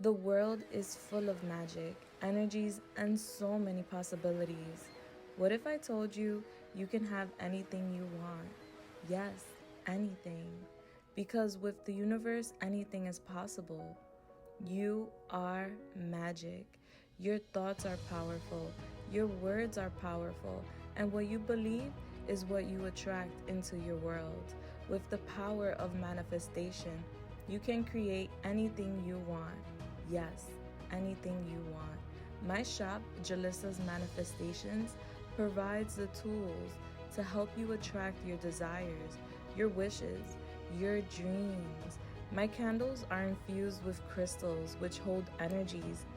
The world is full of magic, energies, and so many possibilities. What if I told you you can have anything you want? Yes, anything. Because with the universe, anything is possible. You are magic. Your thoughts are powerful. Your words are powerful. And what you believe is what you attract into your world. With the power of manifestation, you can create anything you want. Yes, anything you want. My shop, Julissa's Manifestations, provides the tools to help you attract your desires, your wishes, your dreams. My candles are infused with crystals which hold energies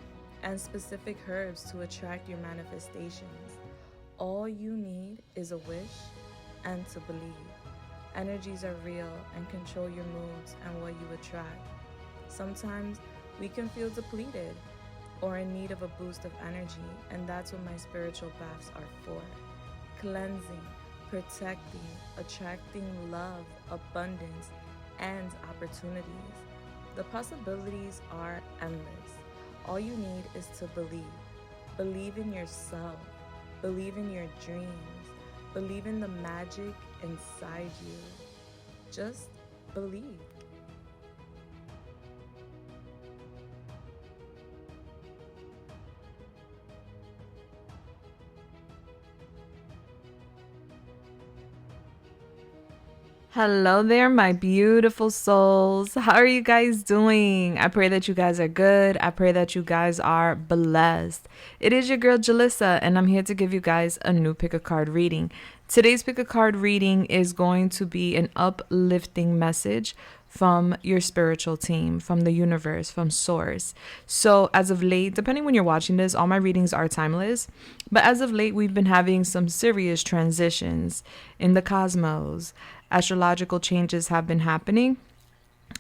and specific herbs to attract your manifestations. All you need is a wish and to believe. Energies are real and control your moods and what you attract. Sometimes we can feel depleted or in need of a boost of energy, and that's what my spiritual baths are for. Cleansing, protecting, attracting love, abundance, and opportunities. The possibilities are endless. All you need is to believe. Believe in yourself. Believe in your dreams. Believe in the magic inside you. Just believe. Hello there, my beautiful souls. How are you guys doing? I pray that you guys are good. I pray that you guys are blessed. It is your girl Julissa, and I'm here to give you guys a new pick a card reading. Today's pick a card reading is going to be an uplifting message from your spiritual team, from the universe, from source. So as of late, depending when you're watching this, all my readings are timeless. But as of late, we've been having some serious transitions in the cosmos. Astrological changes have been happening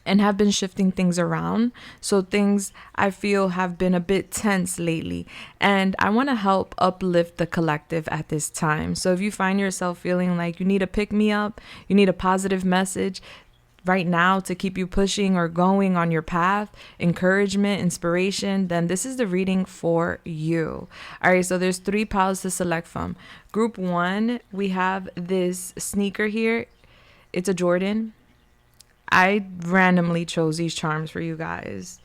and have been shifting things around. So things I feel have been a bit tense lately. And I want to help uplift the collective at this time. So if you find yourself feeling like you need a pick me up, you need a positive message right now to keep you pushing or going on your path, encouragement, inspiration, then this is the reading for you. All right, so there's 3 piles to select from. Group 1, we have this sneaker here. It's a Jordan. I randomly chose these charms for you guys,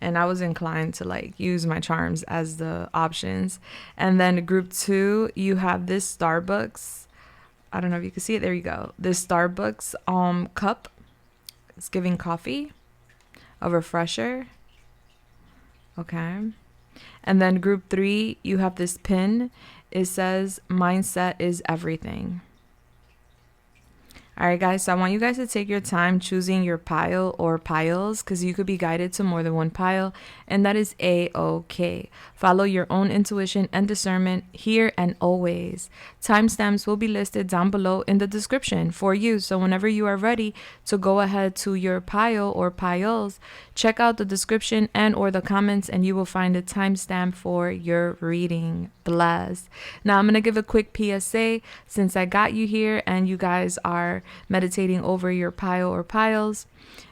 and I was inclined to use my charms as the options. And then group 2, you have this Starbucks. I don't know if you can see it. There you go. This Starbucks cup. It's giving coffee, a refresher. Okay. And then group 3, you have this pin. It says mindset is everything. All right, guys, so I want you guys to take your time choosing your pile or piles, because you could be guided to more than one pile, and that is A-OK. Follow your own intuition and discernment here and always. Timestamps will be listed down below in the description for you. So whenever you are ready to go ahead to your pile or piles, check out the description and or the comments, and you will find a timestamp for your reading. Blessed. Now I'm going to give a quick PSA since I got you here and you guys are meditating over your pile or piles.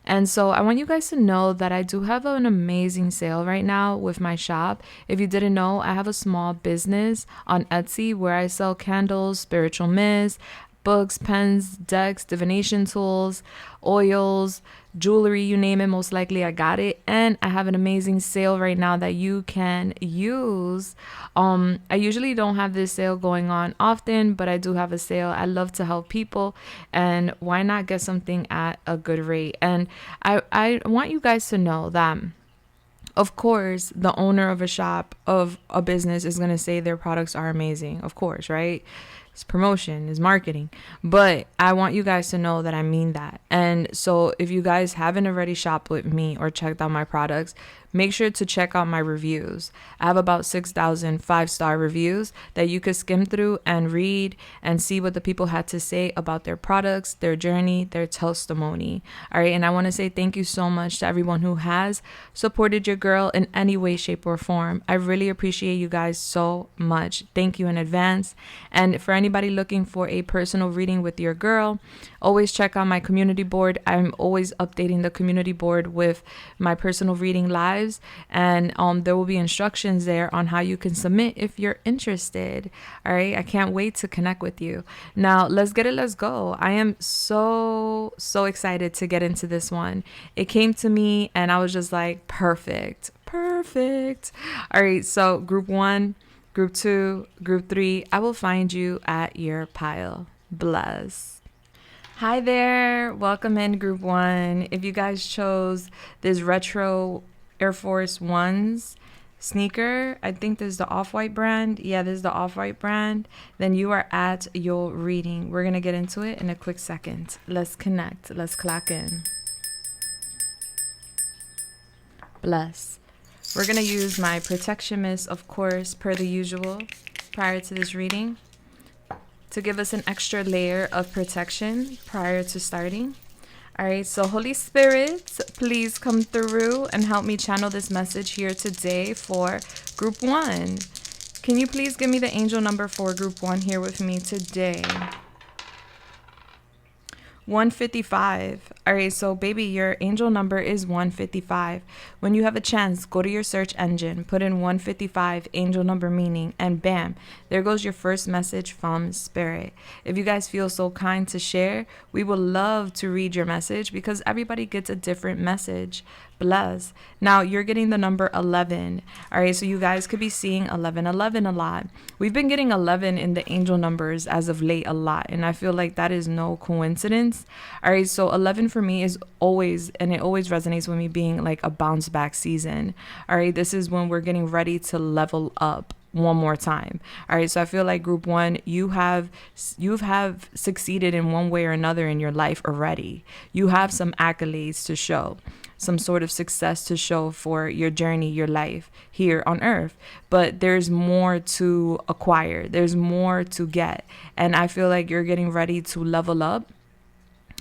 And so I want you guys to know that I do have an amazing sale right now with my shop. If you didn't know, I have a small business on Etsy where I sell candles, spiritual mist, books, pens, decks, divination tools, oils, jewelry, you name it, most likely I got it. And I have an amazing sale right now that you can use. I usually don't have this sale going on often, but I do have a sale. I love to help people, and why not get something at a good rate? And I want you guys to know that, of course, the owner of a shop, of a business, is going to say their products are amazing. Of course, right? It's promotion, it's marketing. But I want you guys to know that I mean that. And so if you guys haven't already shopped with me or checked out my products, make sure to check out my reviews. I have about 6,000 5-star reviews that you could skim through and read and see what the people had to say about their products, their journey, their testimony. All right. And I want to say thank you so much to everyone who has supported your girl in any way, shape, or form. I really appreciate you guys so much. Thank you in advance. And for any anybody looking for a personal reading with your girl, always check out my community board. I'm always updating the community board with my personal reading lives, and there will be instructions there on how you can submit if you're interested. All right, I can't wait to connect with you. Now let's get it, let's go. I am so excited to get into this one. It came to me and I was just like, perfect. All right, so group 1, group 2, group 3, I will find you at your pile. Bless. Hi there, welcome in group 1. If you guys chose this retro Air Force Ones sneaker, I think this is the Off-White brand. Yeah, this is the Off-White brand. Then you are at your reading. We're gonna get into it in a quick second. Let's connect, let's clock in. Bless. We're going to use my protection mist, of course, per the usual, prior to this reading, to give us an extra layer of protection prior to starting. All right, so Holy Spirit, please come through and help me channel this message here today for group 1. Can you please give me the angel number for group 1 here with me today? 155. All right, so baby, your angel number is 155. When you have a chance, go to your search engine, put in 155 angel number meaning, and bam, there goes your first message from Spirit. If you guys feel so kind to share, we would love to read your message because everybody gets a different message. Bless. Now you're getting the number 11. All right, so you guys could be seeing 1111 a lot. We've been getting 11 in the angel numbers as of late a lot, and I feel like that is no coincidence. All right, so 11 for me is always, and it always resonates with me, being like a bounce back season. All right, this is when we're getting ready to level up one more time. All right, so I feel like group 1, you have succeeded in one way or another in your life already. You have some accolades to show, some sort of success to show for your journey, your life here on earth. But there's more to acquire, there's more to get, and I feel like you're getting ready to level up.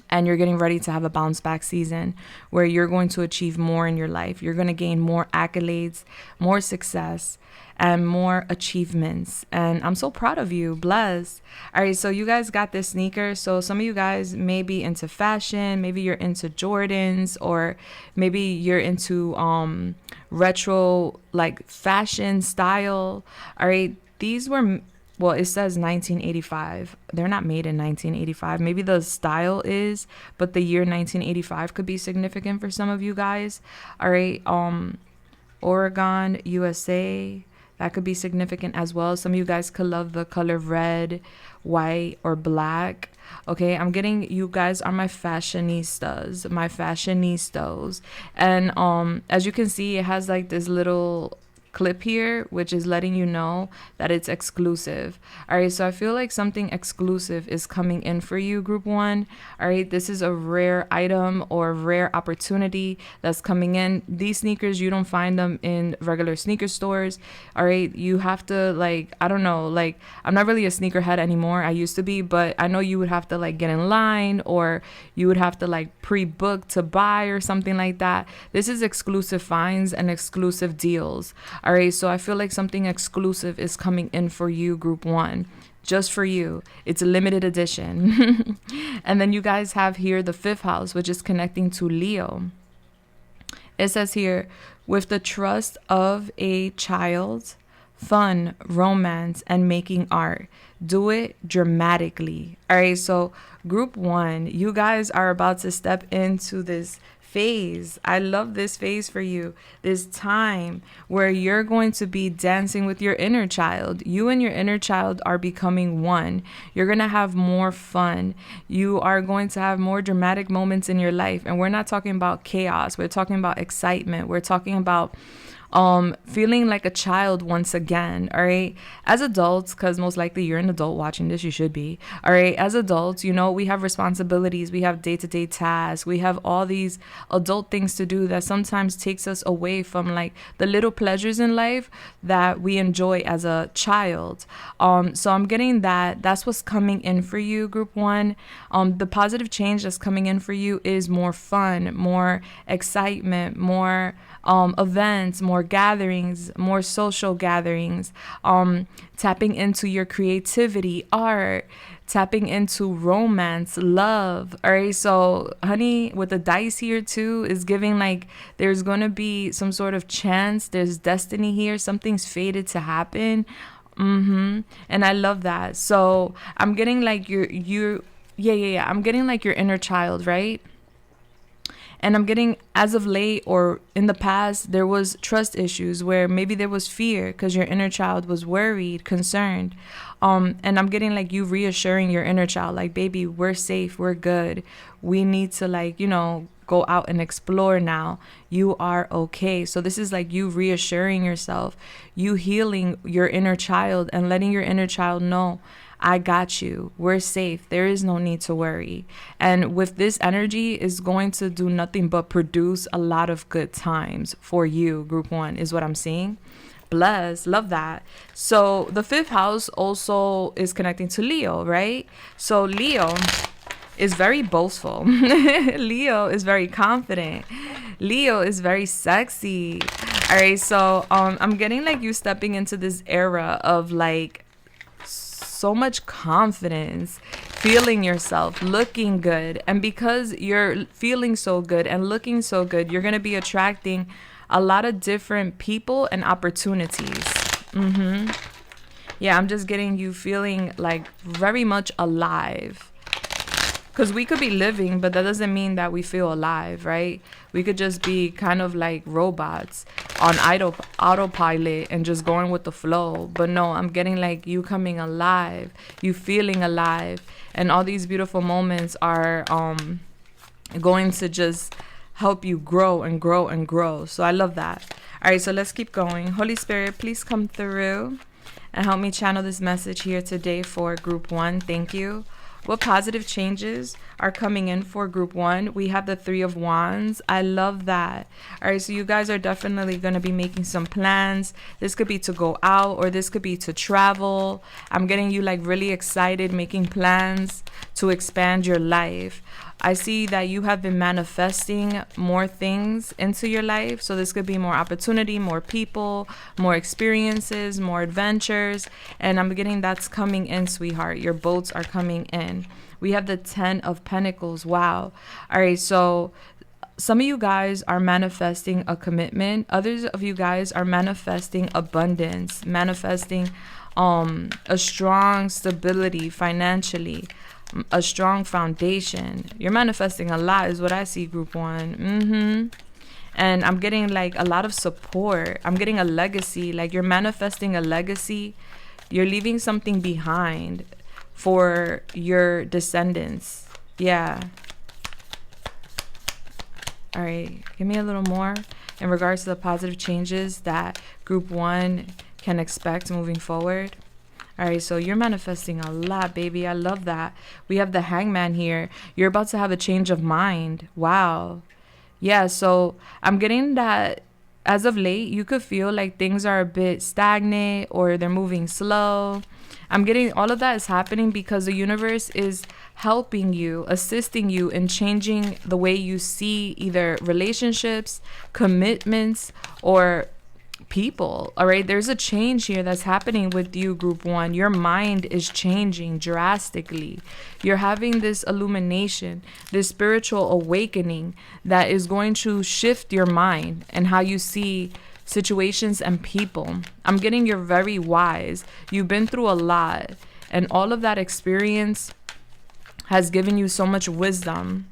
And you're getting ready to have a bounce back season where you're going to achieve more in your life. You're going to gain more accolades, more success, and more achievements. And I'm so proud of you. Bless. All right, so you guys got this sneaker. So some of you guys may be into fashion. Maybe you're into Jordans, or maybe you're into retro like fashion style. All right, these were, well, it says 1985. They're not made in 1985. Maybe the style is, but the year 1985 could be significant for some of you guys. All right. Oregon, USA. That could be significant as well. Some of you guys could love the color red, white, or black. Okay, I'm getting, you guys are my fashionistas, my fashionistas. And as you can see, it has like this little clip here, which is letting you know that it's exclusive. All right, so I feel like something exclusive is coming in for you, group 1. All right, this is a rare item or rare opportunity that's coming in. These sneakers, you don't find them in regular sneaker stores. All right, you have to, like, I don't know, like, I'm not really a sneakerhead anymore. I used to be, but I know you would have to like get in line, or you would have to like pre-book to buy or something like that. This is exclusive finds and exclusive deals. All right, so I feel like something exclusive is coming in for you, group 1, just for you. It's a limited edition. And then you guys have here the 5th house, which is connecting to Leo. It says here, with the trust of a child, fun, romance, and making art. Do it dramatically. All right, so group 1, you guys are about to step into this phase. I love this phase for you. This time where you're going to be dancing with your inner child. You and your inner child are becoming one. You're going to have more fun. You are going to have more dramatic moments in your life. And we're not talking about chaos. We're talking about excitement. We're talking about feeling like a child once again. All right, as adults, because most likely you're an adult watching this, you should be. All right, as adults, you know, we have responsibilities, we have day-to-day tasks, we have all these adult things to do that sometimes takes us away from like the little pleasures in life that we enjoy as a child. So I'm getting that's what's coming in for you, group 1. The positive change that's coming in for you is more fun, more excitement, more events, more gatherings, more social gatherings, tapping into your creativity, art, tapping into romance, love. All right, so honey, with the dice here too is giving like there's going to be some sort of chance, there's destiny here, something's fated to happen. And I love that. So I'm getting like I'm getting like your inner child, right? And I'm getting, as of late or in the past, there was trust issues where maybe there was fear because your inner child was worried, concerned. And I'm getting like you reassuring your inner child, like, baby, we're safe, we're good. We need to like, go out and explore now. You are okay. So this is like you reassuring yourself, you healing your inner child and letting your inner child know, I got you. We're safe. There is no need to worry. And with this energy is going to do nothing but produce a lot of good times for you, group 1, is what I'm seeing. Bless. Love that. So the 5th house also is connecting to Leo, right? So Leo is very boastful. Leo is very confident. Leo is very sexy. All right. So I'm getting like you stepping into this era of like so much confidence, feeling yourself, looking good. And because you're feeling so good and looking so good, you're going to be attracting a lot of different people and opportunities. Yeah, I'm just getting you feeling like very much alive. Because we could be living, but that doesn't mean that we feel alive, right? We could just be kind of like robots on autopilot and just going with the flow. But no, I'm getting like you coming alive, you feeling alive. And all these beautiful moments are going to just help you grow and grow and grow. So I love that. All right, so let's keep going. Holy Spirit, please come through and help me channel this message here today for group 1. Thank you. What positive changes are coming in for group 1? We have the 3 of Wands. I love that. All right, so you guys are definitely going to be making some plans. This could be to go out or this could be to travel. I'm getting you like really excited, making plans to expand your life. I see that you have been manifesting more things into your life. So this could be more opportunity, more people, more experiences, more adventures. And I'm getting that's coming in, sweetheart. Your boats are coming in. We have the 10 of Pentacles. Wow. All right. So some of you guys are manifesting a commitment. Others of you guys are manifesting abundance, manifesting a strong stability financially, a strong foundation. You're manifesting a lot is what I see, group 1. And I'm getting like a lot of support. I'm getting a legacy. Like you're manifesting a legacy. You're leaving something behind for your descendants. Yeah. All right. Give me a little more in regards to the positive changes that group 1 can expect moving forward. All right, so you're manifesting a lot, baby. I love that. We have the Hangman here. You're about to have a change of mind. Wow. Yeah, so I'm getting that as of late, you could feel like things are a bit stagnant or they're moving slow. I'm getting all of that is happening because the universe is helping you, assisting you in changing the way you see either relationships, commitments, or people. All right, there's a change here that's happening with you, group 1. Your mind is changing drastically. You're having this illumination, this spiritual awakening that is going to shift your mind and how you see situations and people. I'm getting you're very wise. You've been through a lot, and all of that experience has given you so much wisdom.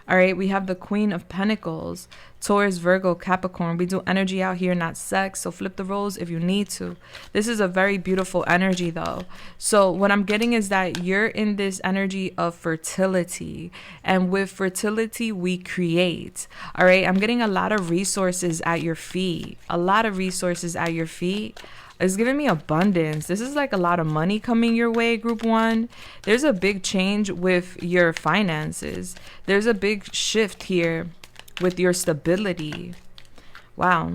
All right, we have the Queen of Pentacles, Taurus, Virgo, Capricorn. We do energy out here, not sex. So flip the roles if you need to. This is a very beautiful energy, though. So what I'm getting is that you're in this energy of fertility. And with fertility, we create. All right, I'm getting a lot of resources at your feet. A lot of resources at your feet. It's giving me abundance. This is like a lot of money coming your way, group 1. There's a big change with your finances. There's a big shift here with your stability. Wow.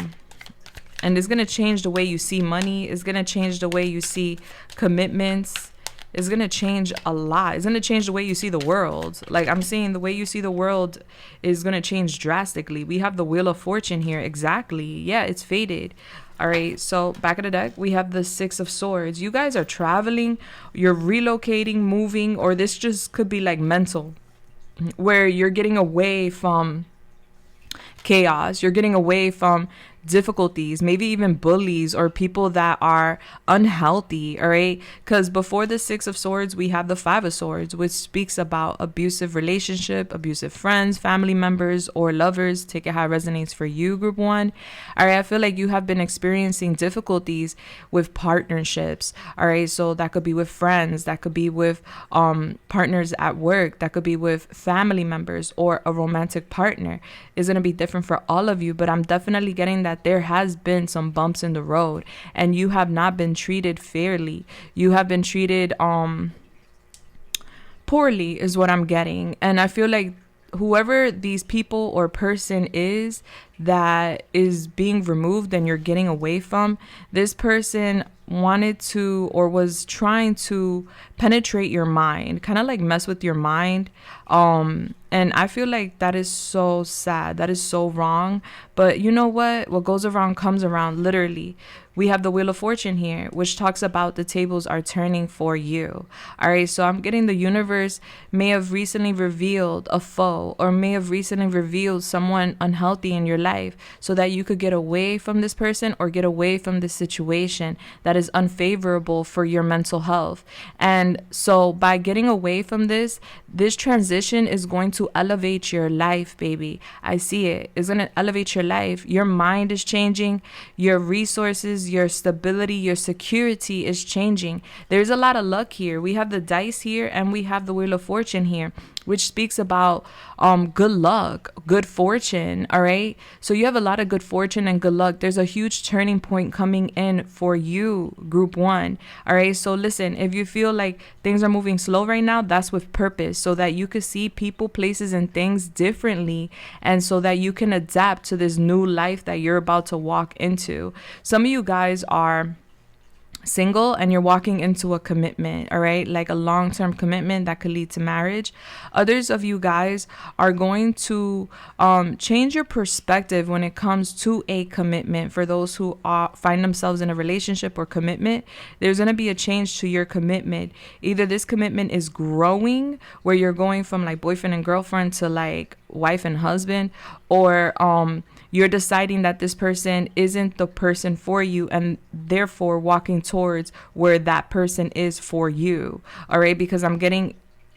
And it's going to change the way you see money. It's going to change the way you see commitments. is going to change a lot. It's going to change the way you see the world. Like I'm saying, the way you see the world is going to change drastically. We have the Wheel of Fortune here. Exactly. Yeah, it's faded. All right, so back of the deck, we have the Six of Swords. You guys are traveling, you're relocating, moving, or this just could be like mental, where you're getting away from chaos. You're getting away from difficulties, maybe even bullies or people that are unhealthy. All right, because before the Six of Swords, we have the Five of Swords, which speaks about abusive relationship, abusive friends, family members, or lovers. Take it how it resonates for you, group one. All right, I feel like you have been experiencing difficulties with partnerships. All right, so that could be with friends, that could be with partners at work, that could be with family members or a romantic partner. Is going to be different for all of you, but I'm definitely getting that there has been some bumps in the road and you have not been treated fairly. You have been treated poorly is what I'm getting. And I feel like whoever these people or person is that is being removed and you're getting away from, this person wanted to or was trying to penetrate your mind, kind of like mess with your mind. And I feel like that is so sad. That is so wrong. But you know what? What goes around comes around, literally. We have the Wheel of Fortune here, which talks about the tables are turning for you. All right, so I'm getting the universe may have recently revealed a foe or may have recently revealed someone unhealthy in your life so that you could get away from this person or get away from this situation that is unfavorable for your mental health. And so by getting away from this transition is going to elevate your life, baby. I see it. It's going to elevate your life. Your mind is changing. Your resources, your stability, your security is changing. There's a lot of luck here. We have the dice here and we have the Wheel of Fortune here, which speaks about good luck, good fortune. All right, so you have a lot of good fortune and good luck. There's a huge turning point coming in for you, group one. All right, so listen, if you feel like things are moving slow right now, that's with purpose, so that you could see people, places, and things differently, and so that you can adapt to this new life that you're about to walk into. Some of you guys are single and you're walking into a commitment, all right, like a long-term commitment that could lead to marriage. Others of you guys are going to change your perspective when it comes to a commitment. For those who find themselves in a relationship or commitment, there's going to be a change to your commitment. Either this commitment is growing, where you're going from like boyfriend and girlfriend to like wife and husband, or you're deciding that this person isn't the person for you and therefore walking towards where that person is for you. All right, because I'm getting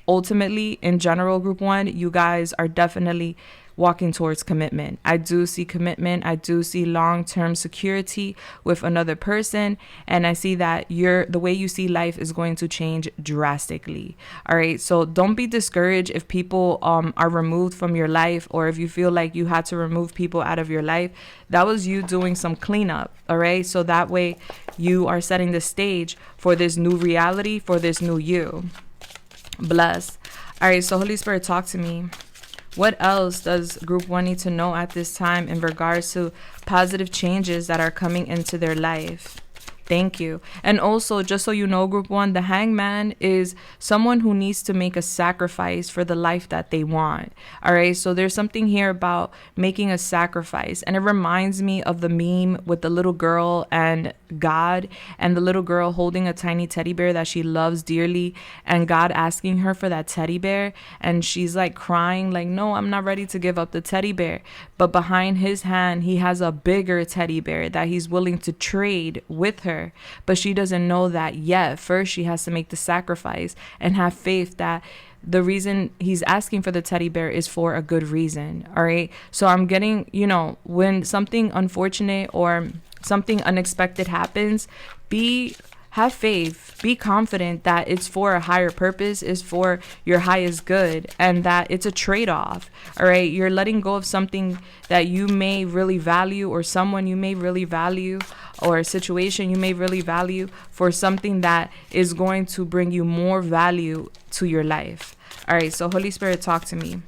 ultimately in general, group one, you guys are definitely walking towards commitment. I do see commitment. I do see long-term security with another person. And I see that the way you see life is going to change drastically. All right. So don't be discouraged if people are removed from your life, or if you feel like you had to remove people out of your life. That was you doing some cleanup. All right. So that way you are setting the stage for this new reality, for this new you. Bless. All right. So Holy Spirit, talk to me. What else does group one need to know at this time in regards to positive changes that are coming into their life? Thank you. And also, just so you know, group one, the Hangman is someone who needs to make a sacrifice for the life that they want. All right. So there's something here about making a sacrifice. And it reminds me of the meme with the little girl and God, and the little girl holding a tiny teddy bear that she loves dearly, and God asking her for that teddy bear. And she's like crying, like, no, I'm not ready to give up the teddy bear. But behind his hand, he has a bigger teddy bear that he's willing to trade with her. But she doesn't know that yet. First, she has to make the sacrifice and have faith that the reason he's asking for the teddy bear is for a good reason. All right. So I'm getting, when something unfortunate or something unexpected happens, have faith, be confident that it's for a higher purpose, is for your highest good, and that it's a trade-off. All right, you're letting go of something that you may really value, or someone you may really value, or a situation you may really value, for something that is going to bring you more value to your life. All right, so Holy Spirit, talk to me.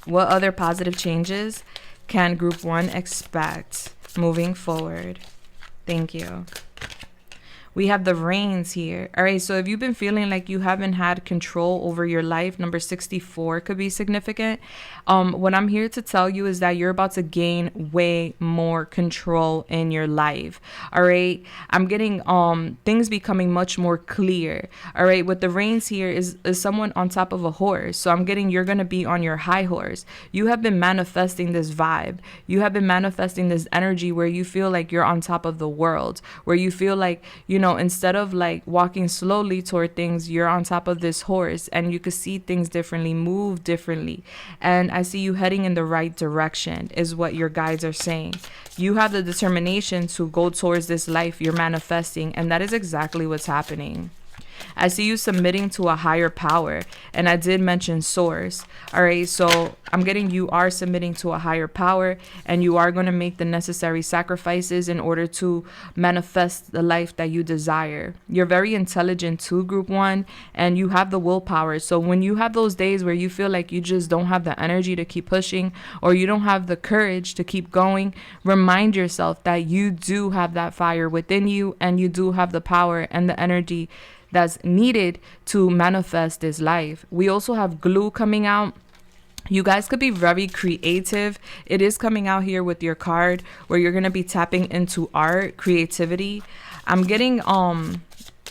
What other positive changes can group one expect moving forward? Thank you. We have the reins here. All right, so if you've been feeling like you haven't had control over your life, number 64 could be significant. What I'm here to tell you is that you're about to gain way more control in your life. All right, I'm getting things becoming much more clear. All right, with the reins here is someone on top of a horse. So I'm getting you're going to be on your high horse. You have been manifesting this vibe. You have been manifesting this energy where you feel like you're on top of the world, where you feel like, you know, instead of like walking slowly toward things, you're on top of this horse and you could see things differently, move differently. And I see you heading in the right direction is what your guides are saying. You have the determination to go towards this life you're manifesting, and that is exactly what's happening. I see you submitting to a higher power, and I did mention source. All right, so I'm getting you are submitting to a higher power, and you are going to make the necessary sacrifices in order to manifest the life that you desire. You're very intelligent too, group 1, and you have the willpower. So when you have those days where you feel like you just don't have the energy to keep pushing, or you don't have the courage to keep going, remind yourself that you do have that fire within you, and you do have the power and the energy that's needed to manifest this life. We also have glue coming out. You guys could be very creative. It is coming out here with your card where you're going to be tapping into art, creativity. I'm getting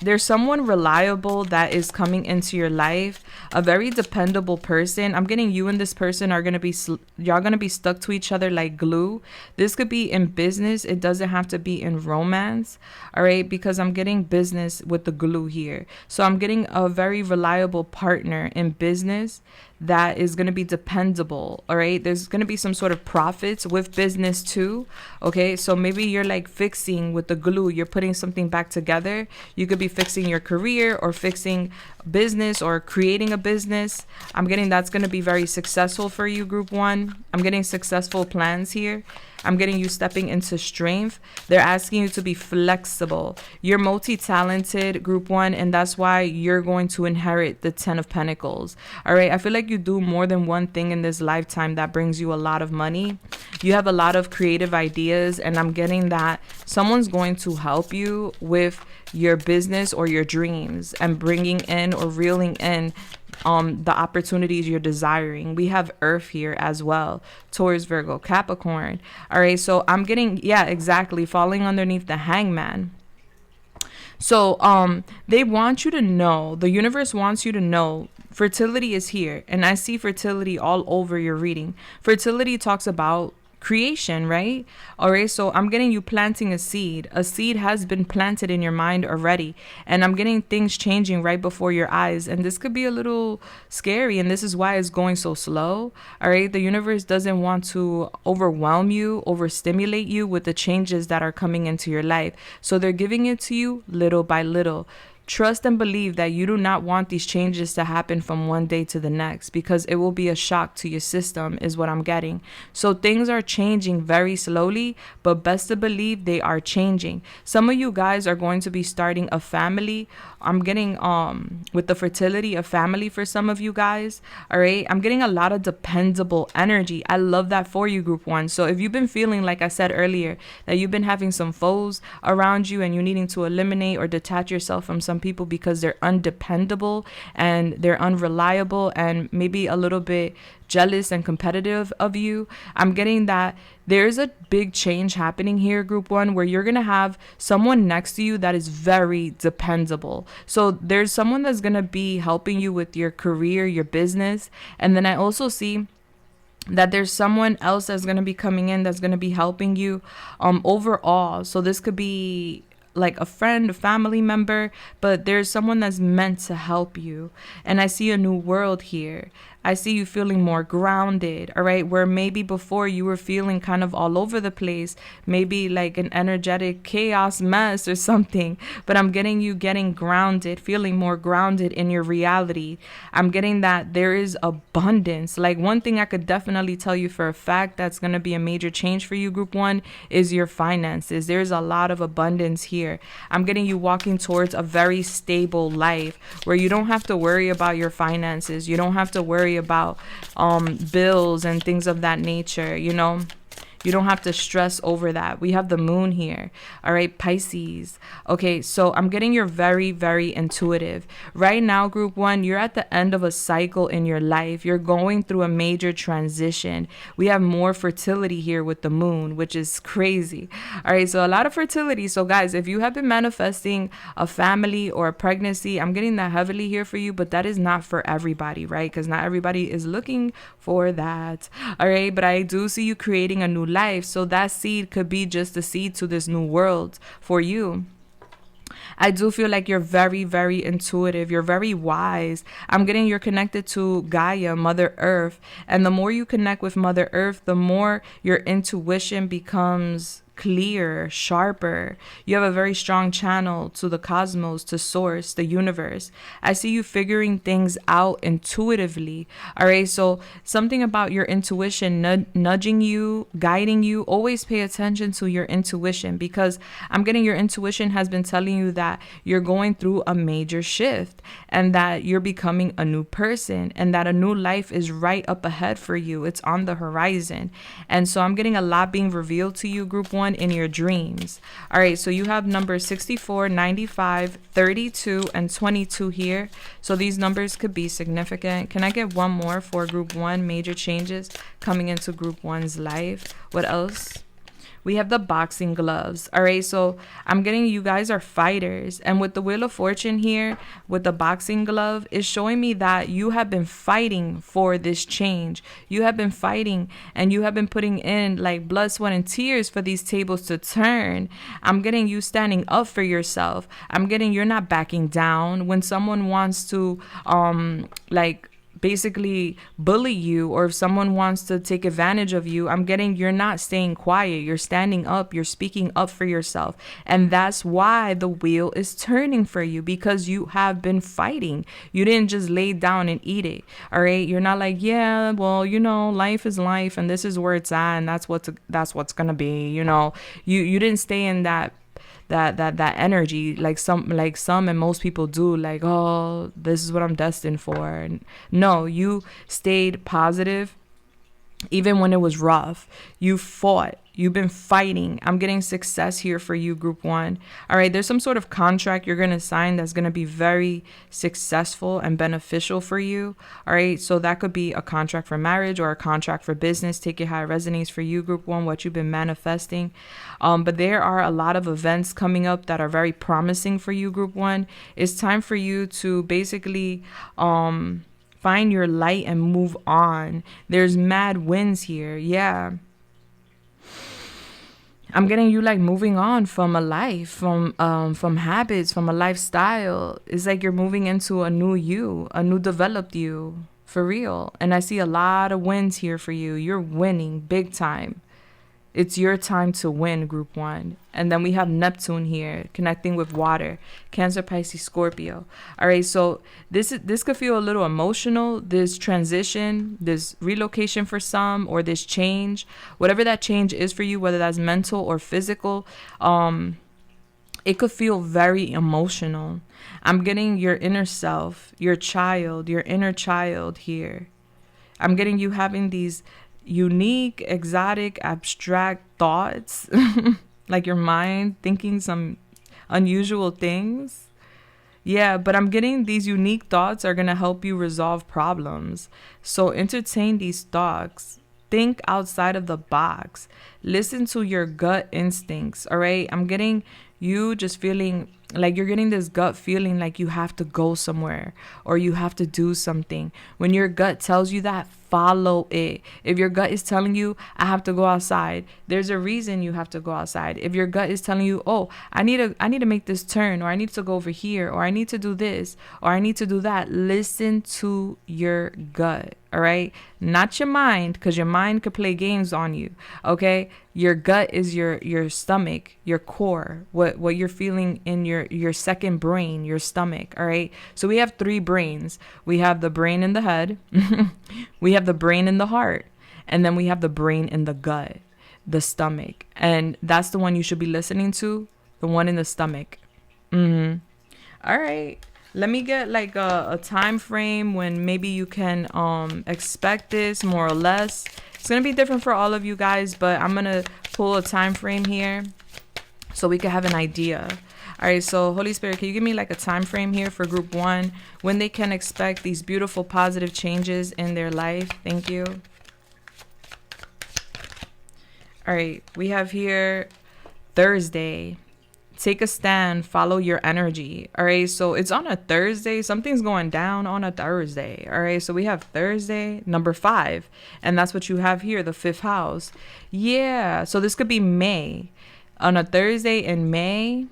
there's someone reliable that is coming into your life, a very dependable person. I'm getting you and this person are going to be, y'all going to be stuck to each other like glue. This could be in business. It doesn't have to be in romance. All right. Because I'm getting business with the glue here. So I'm getting a very reliable partner in business that is going to be dependable. All right. There's going to be some sort of profits with business too. Okay. So maybe you're like fixing with the glue, you're putting something back together. You could be fixing your career or fixing business or creating a business. I'm getting that's going to be very successful for you, group 1. I'm getting successful plans here. I'm getting you stepping into strength. They're asking you to be flexible. You're multi-talented, group 1, and that's why you're going to inherit the 10 of Pentacles. All right. I feel like you do more than one thing in this lifetime that brings you a lot of money. You have a lot of creative ideas, and I'm getting that someone's going to help you with your business or your dreams and bringing in or reeling in the opportunities you're desiring. We have Earth here as well. Taurus, Virgo, Capricorn. All right, so I'm getting, yeah, exactly, falling underneath the Hangman. So they want you to know, the universe wants you to know fertility is here. And I see fertility all over your reading. Fertility talks about creation, right? All right, so I'm getting you planting a seed. A seed has been planted in your mind already, and I'm getting things changing right before your eyes, and this could be a little scary, and this is why it's going so slow. All right, the universe doesn't want to overwhelm you, overstimulate you with the changes that are coming into your life, so they're giving it to you little by little. Trust and believe that you do not want these changes to happen from one day to the next, because it will be a shock to your system is what I'm getting. So things are changing very slowly, but best to believe they are changing. Some of you guys are going to be starting a family. I'm getting with the fertility, a family for some of you guys. All right, I'm getting a lot of dependable energy. I love that for you, group 1. So if you've been feeling, like I said earlier, that you've been having some foes around you and you needing to eliminate or detach yourself from some people because they're undependable and they're unreliable and maybe a little bit jealous and competitive of you, I'm getting that there's a big change happening here, group 1, where you're going to have someone next to you that is very dependable. So there's someone that's going to be helping you with your career, your business. And then I also see that there's someone else that's going to be coming in that's going to be helping you overall. So this could be like a friend, a family member, but there's someone that's meant to help you. And I see a new world here. I see you feeling more grounded, all right, where maybe before you were feeling kind of all over the place, maybe like an energetic chaos mess or something, but I'm getting you getting grounded, feeling more grounded in your reality. I'm getting that there is abundance. Like one thing I could definitely tell you for a fact that's going to be a major change for you, group 1, is your finances. There's a lot of abundance here. I'm getting you walking towards a very stable life where you don't have to worry about your finances. You don't have to worry about bills and things of that nature. You know, You don't have to stress over that. We have the moon here. All right, Pisces. Okay, so I'm getting you're very, very intuitive. Right now, group one, you're at the end of a cycle in your life. You're going through a major transition. We have more fertility here with the moon, which is crazy. All right, so a lot of fertility. So guys, if you have been manifesting a family or a pregnancy, I'm getting that heavily here for you, but that is not for everybody, right? Because not everybody is looking for that. All right, but I do see you creating a new life. So that seed could be just a seed to this new world for you. I do feel like you're very, very intuitive. You're very wise. I'm getting you're connected to Gaia, Mother Earth. And the more you connect with Mother Earth, the more your intuition becomes clearer, sharper. You have a very strong channel to the cosmos, to source, the universe. I see you figuring things out intuitively. All right. So something about your intuition nudging you, guiding you. Always pay attention to your intuition, because I'm getting your intuition has been telling you that you're going through a major shift and that you're becoming a new person and that a new life is right up ahead for you. It's on the horizon. And so I'm getting a lot being revealed to you, group one, in your dreams. All right, so you have numbers 64, 95, 32, and 22 here. So these numbers could be significant. Can I get one more for group one? Major changes coming into group one's life. What else? We have the boxing gloves. All right, so I'm getting you guys are fighters. And with the Wheel of Fortune here, with the boxing glove, is showing me that you have been fighting for this change. You have been fighting and you have been putting in like blood, sweat, and tears for these tables to turn. I'm getting you standing up for yourself. I'm getting you're not backing down. When someone wants to like basically bully you, or if someone wants to take advantage of you, I'm getting you're not staying quiet. You're standing up. You're speaking up for yourself. And that's why the wheel is turning for you, because you have been fighting. You didn't just lay down and eat it. All right. You're not like, yeah, well, you know, life is life and this is where it's at and that's what's gonna be. You know, you didn't stay in that energy like some and most people do, like, oh, this is what I'm destined for. No, you stayed positive even when it was rough. You fought. You've been fighting. I'm getting success here for you, group one. All right, there's some sort of contract you're going to sign that's going to be very successful and beneficial for you. All right, so that could be a contract for marriage or a contract for business. Take it how it resonates for you, group one, what you've been manifesting. But there are a lot of events coming up that are very promising for you, group one. It's time for you to basically find your light and move on. There's mad wins here. Yeah. I'm getting you like moving on from a life, from habits, from a lifestyle. It's like you're moving into a new you, a new developed you, for real. And I see a lot of wins here for you. You're winning big time. It's your time to win, group one. And then we have Neptune here, connecting with water. Cancer, Pisces, Scorpio. All right, so this could feel a little emotional, this transition, this relocation for some, or this change. Whatever that change is for you, whether that's mental or physical, it could feel very emotional. I'm getting your inner self, your child, your inner child here. I'm getting you having these unique, exotic, abstract thoughts, like your mind thinking some unusual things. Yeah, but I'm getting these unique thoughts are going to help you resolve problems. So entertain these thoughts. Think outside of the box. Listen to your gut instincts, all right? I'm getting you just feeling like you're getting this gut feeling like you have to go somewhere or you have to do something. When your gut tells you that, follow it. If your gut is telling you, I have to go outside, there's a reason you have to go outside. If your gut is telling you, oh, I need to make this turn, or I need to go over here, or I need to do this, or I need to do that, listen to your gut. All right, not your mind, because your mind could play games on you. Okay, your gut is your stomach, your core, what you're feeling in your second brain, your stomach. All right, so we have three brains. We have the brain in the head, we have the brain in the heart, and then we have the brain in the gut, the stomach. And that's the one you should be listening to, the one in the stomach. All right. Let me get like a time frame when maybe you can expect this, more or less. It's going to be different for all of you guys, but I'm going to pull a time frame here so we can have an idea. All right, so Holy Spirit, can you give me like a time frame here for group 1, when they can expect these beautiful positive changes in their life? Thank you. All right, we have here Thursday. Take a stand, follow your energy. All right, so it's on a Thursday. Something's going down on a Thursday. All right, so we have Thursday, number 5, and that's what you have here, the 5th house. Yeah, so this could be May. On a Thursday in May,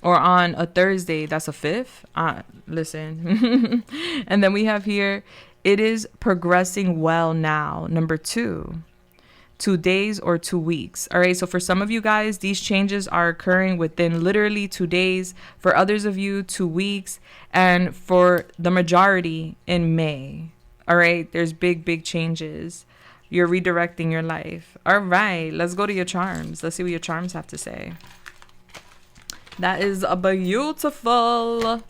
or on a Thursday, that's a 5th. Listen. And then we have here, it is progressing well now, number 2. 2 days or 2 weeks. All right, so for some of you guys, these changes are occurring within literally 2 days. For others of you, 2 weeks. And for the majority, in May. All right, there's big changes. You're redirecting your life. All right, let's go to your charms. Let's see what your charms have to say. That is beautiful.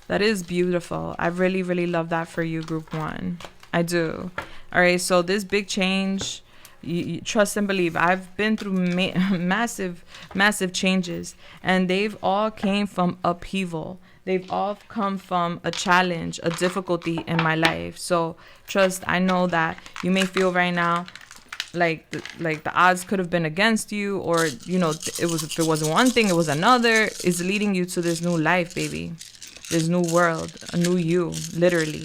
That is beautiful. I really love that for you, group 1. I do. All right, so this big change, you trust and believe. I've been through massive changes, and they've all came from upheaval. They've all come from a challenge, a difficulty in my life. So trust, I know that you may feel right now like the odds could have been against you, or if it wasn't one thing, it was another. It's leading you to this new life, baby. This new world, a new you, literally.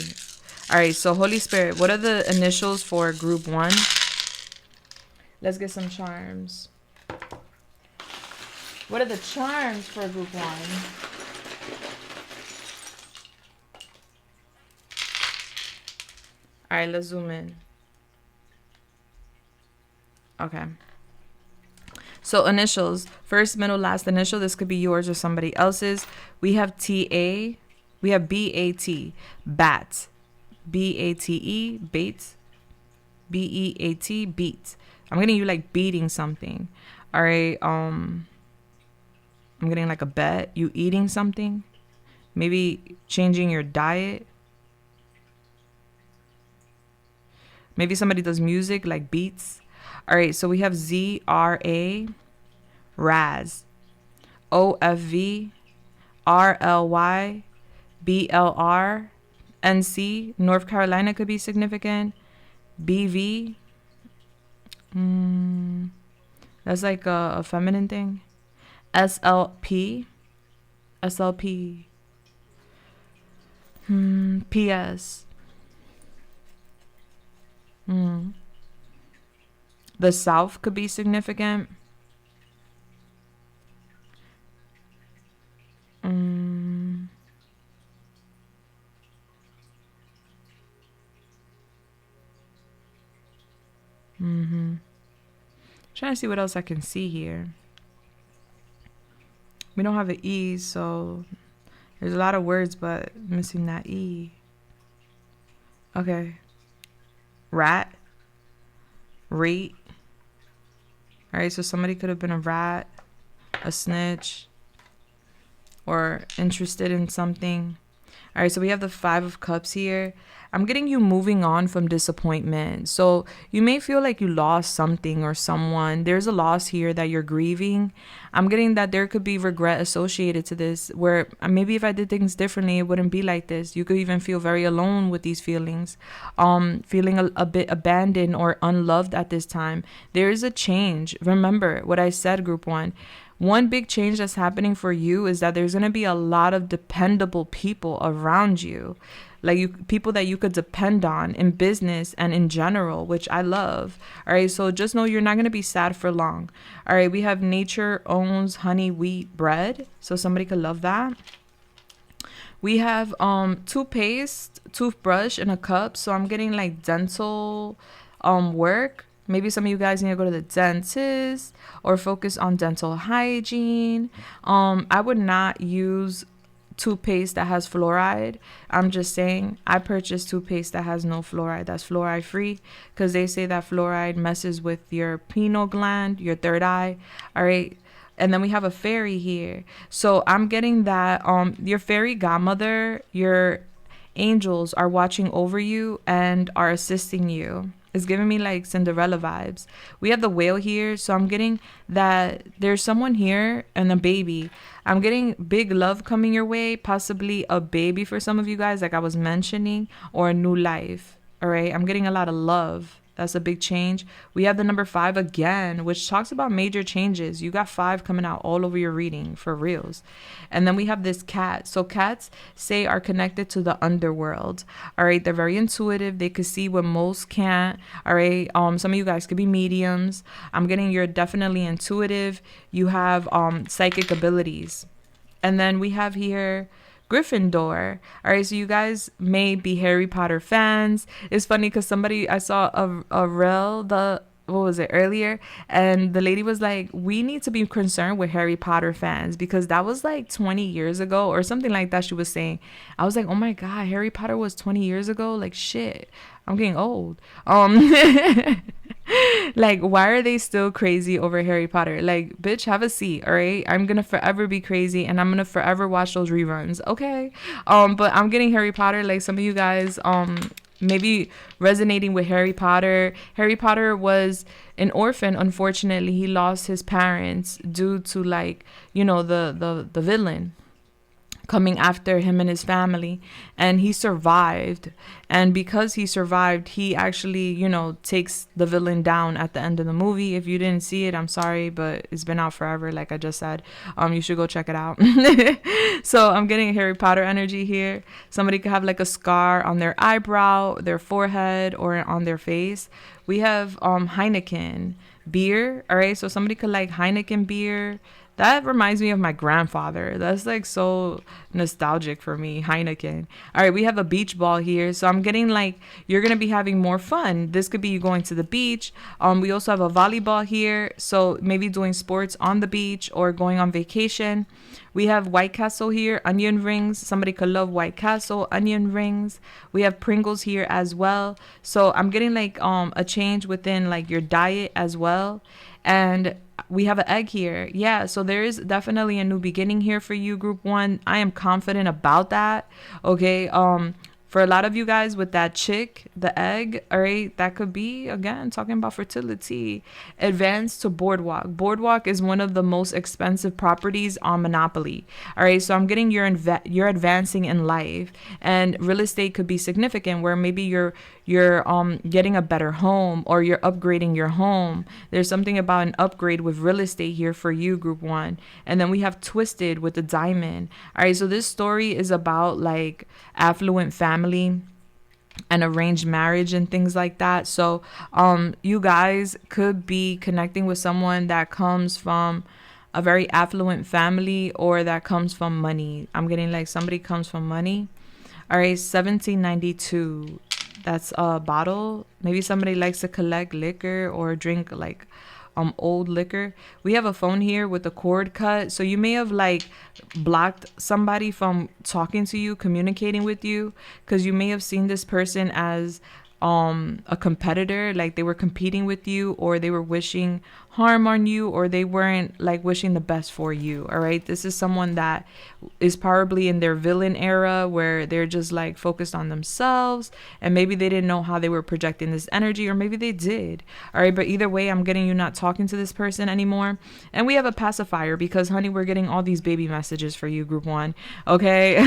All right, so Holy Spirit, what are the initials for group 1? Let's get some charms. What are the charms for group 1? All right, let's zoom in. Okay. So initials, first, middle, last initial. This could be yours or somebody else's. We have TA. We have BAT, bat. BATE, bait. BEAT, beat. I'm getting you like beating something. All right. I'm getting like a bet. You eating something. Maybe changing your diet. Maybe somebody does music like beats. All right. So we have ZRA, Raz. OFV, RLY, BLR, NC. North Carolina could be significant. BV. That's like a feminine thing. SLP. SLP. PS. The South could be significant. Trying to see what else I can see here. We don't have an E, so there's a lot of words, but missing that E. Okay. Rat. Rate. All right, so somebody could have been a rat, a snitch, or interested in something. All right, so we have the 5 of Cups here. I'm getting you moving on from disappointment. So you may feel like you lost something or someone. There's a loss here that you're grieving. I'm getting that there could be regret associated to this, where maybe if I did things differently, it wouldn't be like this. You could even feel very alone with these feelings, feeling a bit abandoned or unloved at this time. There is a change. Remember what I said, group 1. One big change that's happening for you is that there's going to be a lot of dependable people around you. Like people that you could depend on in business and in general, which I love. All right, so just know you're not going to be sad for long. All right, we have nature owns honey wheat bread, so somebody could love that. We have toothpaste, toothbrush, and a cup. So I'm getting like dental work. Maybe some of you guys need to go to the dentist or focus on dental hygiene. I would not use toothpaste that has fluoride. I'm just saying, I purchased toothpaste that has no fluoride, that's fluoride free, because they say that fluoride messes with your pineal gland, your third eye. All right, and then we have a fairy here. So I'm getting that your fairy godmother, your angels are watching over you and are assisting you. It's giving me like Cinderella vibes. We have the whale here. So I'm getting that there's someone here and a baby. I'm getting big love coming your way. Possibly a baby for some of you guys, like I was mentioning, or a new life. All right. I'm getting a lot of love. That's a big change. We have the number 5 again, which talks about major changes. You got 5 coming out all over your reading for reals. And then we have this cat. So cats say are connected to the underworld. All right. They're very intuitive. They could see what most can't. All right. Some of you guys could be mediums. I'm getting you're definitely intuitive. You have psychic abilities. And then we have here Gryffindor. All right, so you guys may be Harry Potter fans. It's funny because I saw a reel, what was it, earlier, and the lady was like, we need to be concerned with Harry Potter fans because that was like 20 years ago or something like that she was saying. I was like, oh my God, Harry Potter was 20 years ago? Like, shit, I'm getting old. Like, why are they still crazy over Harry Potter? Like, bitch, have a seat, all right? I'm gonna forever be crazy and I'm gonna forever watch those reruns, okay? But I'm getting Harry Potter. Like, some of you guys maybe resonating with Harry Potter. Harry Potter was an orphan. Unfortunately, he lost his parents due to, like, you know, the villain coming after him and his family, and he survived. And because he survived, he actually, you know, takes the villain down at the end of the movie. If you didn't see it, I'm sorry, but it's been out forever, like I just said. You should go check it out. So I'm getting Harry Potter energy here. Somebody could have like a scar on their eyebrow, their forehead, or on their face. We have Heineken beer. All right, so somebody could like Heineken beer. That reminds me of my grandfather. That's like so nostalgic for me, Heineken. All right, we have a beach ball here. So I'm getting like you're going to be having more fun. This could be you going to the beach. We also have a volleyball here. So maybe doing sports on the beach or going on vacation. We have White Castle here, onion rings. Somebody could love White Castle, onion rings. We have Pringles here as well. So I'm getting like a change within like your diet as well. And we have an egg here. Yeah, so there is definitely a new beginning here for you, group 1. I am confident about that. Okay. For a lot of you guys with that chick, the egg, all right, that could be, again, talking about fertility. Advance to Boardwalk. Boardwalk is one of the most expensive properties on Monopoly. All right, so I'm getting you're advancing in life, and real estate could be significant where maybe you're getting a better home or you're upgrading your home. There's something about an upgrade with real estate here for you, group 1. And then we have Twisted with the diamond. All right, so this story is about like affluent family and arranged marriage and things like that. So you guys could be connecting with someone that comes from a very affluent family or that comes from money. I'm getting like somebody comes from money. All right, 1792. That's a bottle. Maybe somebody likes to collect liquor or drink like old liquor. We have a phone here with the cord cut. So you may have like blocked somebody from talking to you, communicating with you, because you may have seen this person as a competitor, like they were competing with you, or they were wishing harm on you, or they weren't like wishing the best for you. All right, this is someone that is probably in their villain era where they're just like focused on themselves, and maybe they didn't know how they were projecting this energy, or maybe they did. All right, but either way, I'm getting you not talking to this person anymore. And we have a pacifier because, honey, we're getting all these baby messages for you, group 1. Okay.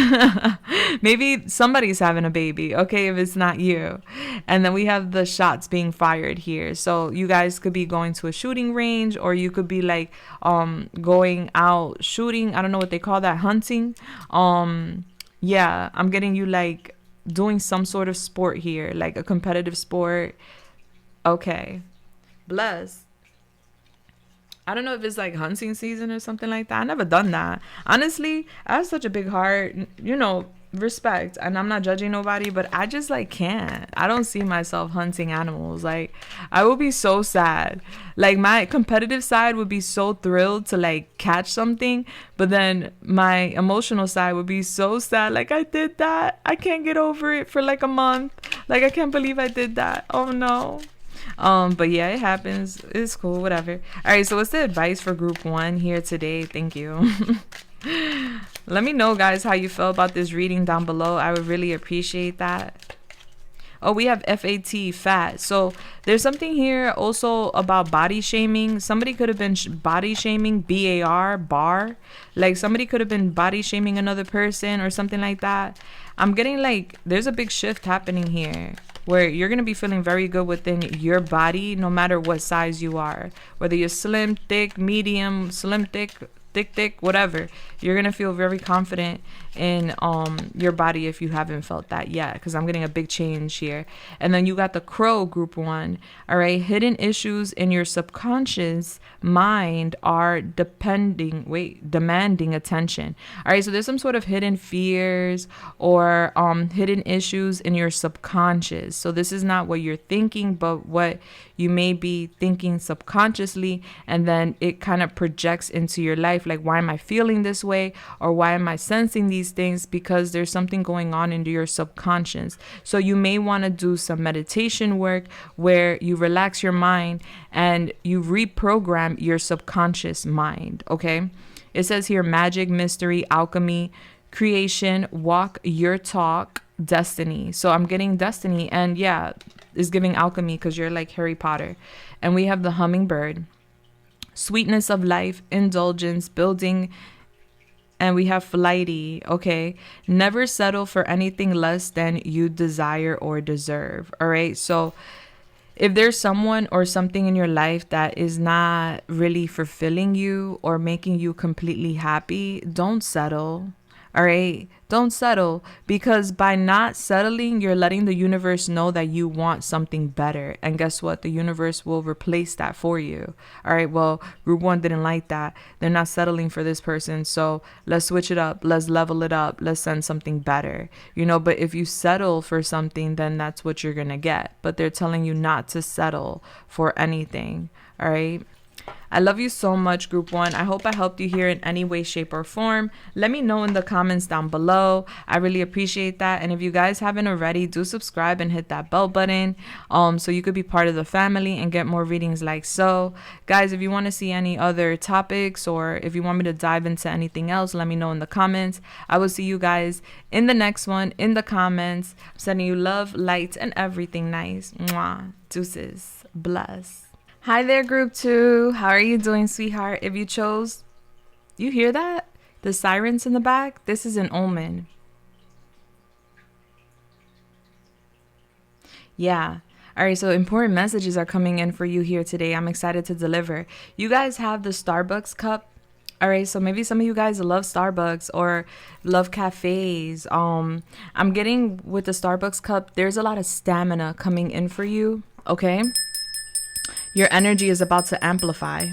Maybe somebody's having a baby, okay, if it's not you. And then we have the shots being fired here. So you guys could be going to a shooting range, or you could be like going out shooting. I don't know what they call that, hunting. Yeah, I'm getting you like doing some sort of sport here, like a competitive sport. Okay, bless. I don't know if it's like hunting season or something like that. I never done that. Honestly, I have such a big heart, you know, respect, and I'm not judging nobody, but I just like can't. I don't see myself hunting animals. Like, I would be so sad. Like, my competitive side would be so thrilled to like catch something, but then my emotional side would be so sad. Like, I did that. I can't get over it for like a month. Like, I can't believe I did that. Oh no. But yeah, it happens. It's cool, whatever. All right, so what's the advice for group 1 here today? Thank you. Let me know, guys, how you feel about this reading down below. I would really appreciate that. Oh, we have FAT, fat. So there's something here also about body shaming. Somebody could have been body shaming, BAR, bar. Like somebody could have been body shaming another person or something like that. I'm getting like there's a big shift happening here where you're going to be feeling very good within your body no matter what size you are. Whether you're slim, thick, medium, slim, thick, whatever. You're going to feel very confident in your body if you haven't felt that yet, because I'm getting a big change here. And then you got the Crow, group 1. All right, hidden issues in your subconscious mind are demanding attention. All right, so there's some sort of hidden fears or hidden issues in your subconscious. So this is not what you're thinking, but what you may be thinking subconsciously, and then it kind of projects into your life. Like, why am I feeling this way, or why am I sensing these things? Because there's something going on into your subconscious. So you may want to do some meditation work where you relax your mind and you reprogram your subconscious mind. Okay, it says here magic, mystery, alchemy, creation, walk your talk, destiny. So I'm getting destiny, and yeah, is giving alchemy because you're like Harry Potter. And we have the hummingbird, sweetness of life, indulgence, building, and we have flighty. Okay, never settle for anything less than you desire or deserve. All right, so if there's someone or something in your life that is not really fulfilling you or making you completely happy, don't settle. All right, don't settle, because by not settling, you're letting the universe know that you want something better. And guess what? The universe will replace that for you. All right, well, group 1 didn't like that. They're not settling for this person. So let's switch it up. Let's level it up. Let's send something better. But if you settle for something, then that's what you're going to get. But they're telling you not to settle for anything. All right. I love you so much, group 1. I hope I helped you here in any way, shape, or form. Let me know in the comments down below. I really appreciate that. And if you guys haven't already, do subscribe and hit that bell button so you could be part of the family and get more readings like so. Guys, if you want to see any other topics or if you want me to dive into anything else, let me know in the comments. I will see you guys in the next one in the comments. I'm sending you love, light, and everything nice. Mwah. Deuces. Bless. Hi there, group 2. How are you doing, sweetheart? If you chose, you hear that? The sirens in the back? This is an omen. Yeah. All right, so important messages are coming in for you here today. I'm excited to deliver. You guys have the Starbucks cup. All right, so maybe some of you guys love Starbucks or love cafes. I'm getting with the Starbucks cup, there's a lot of stamina coming in for you, okay? Your energy is about to amplify.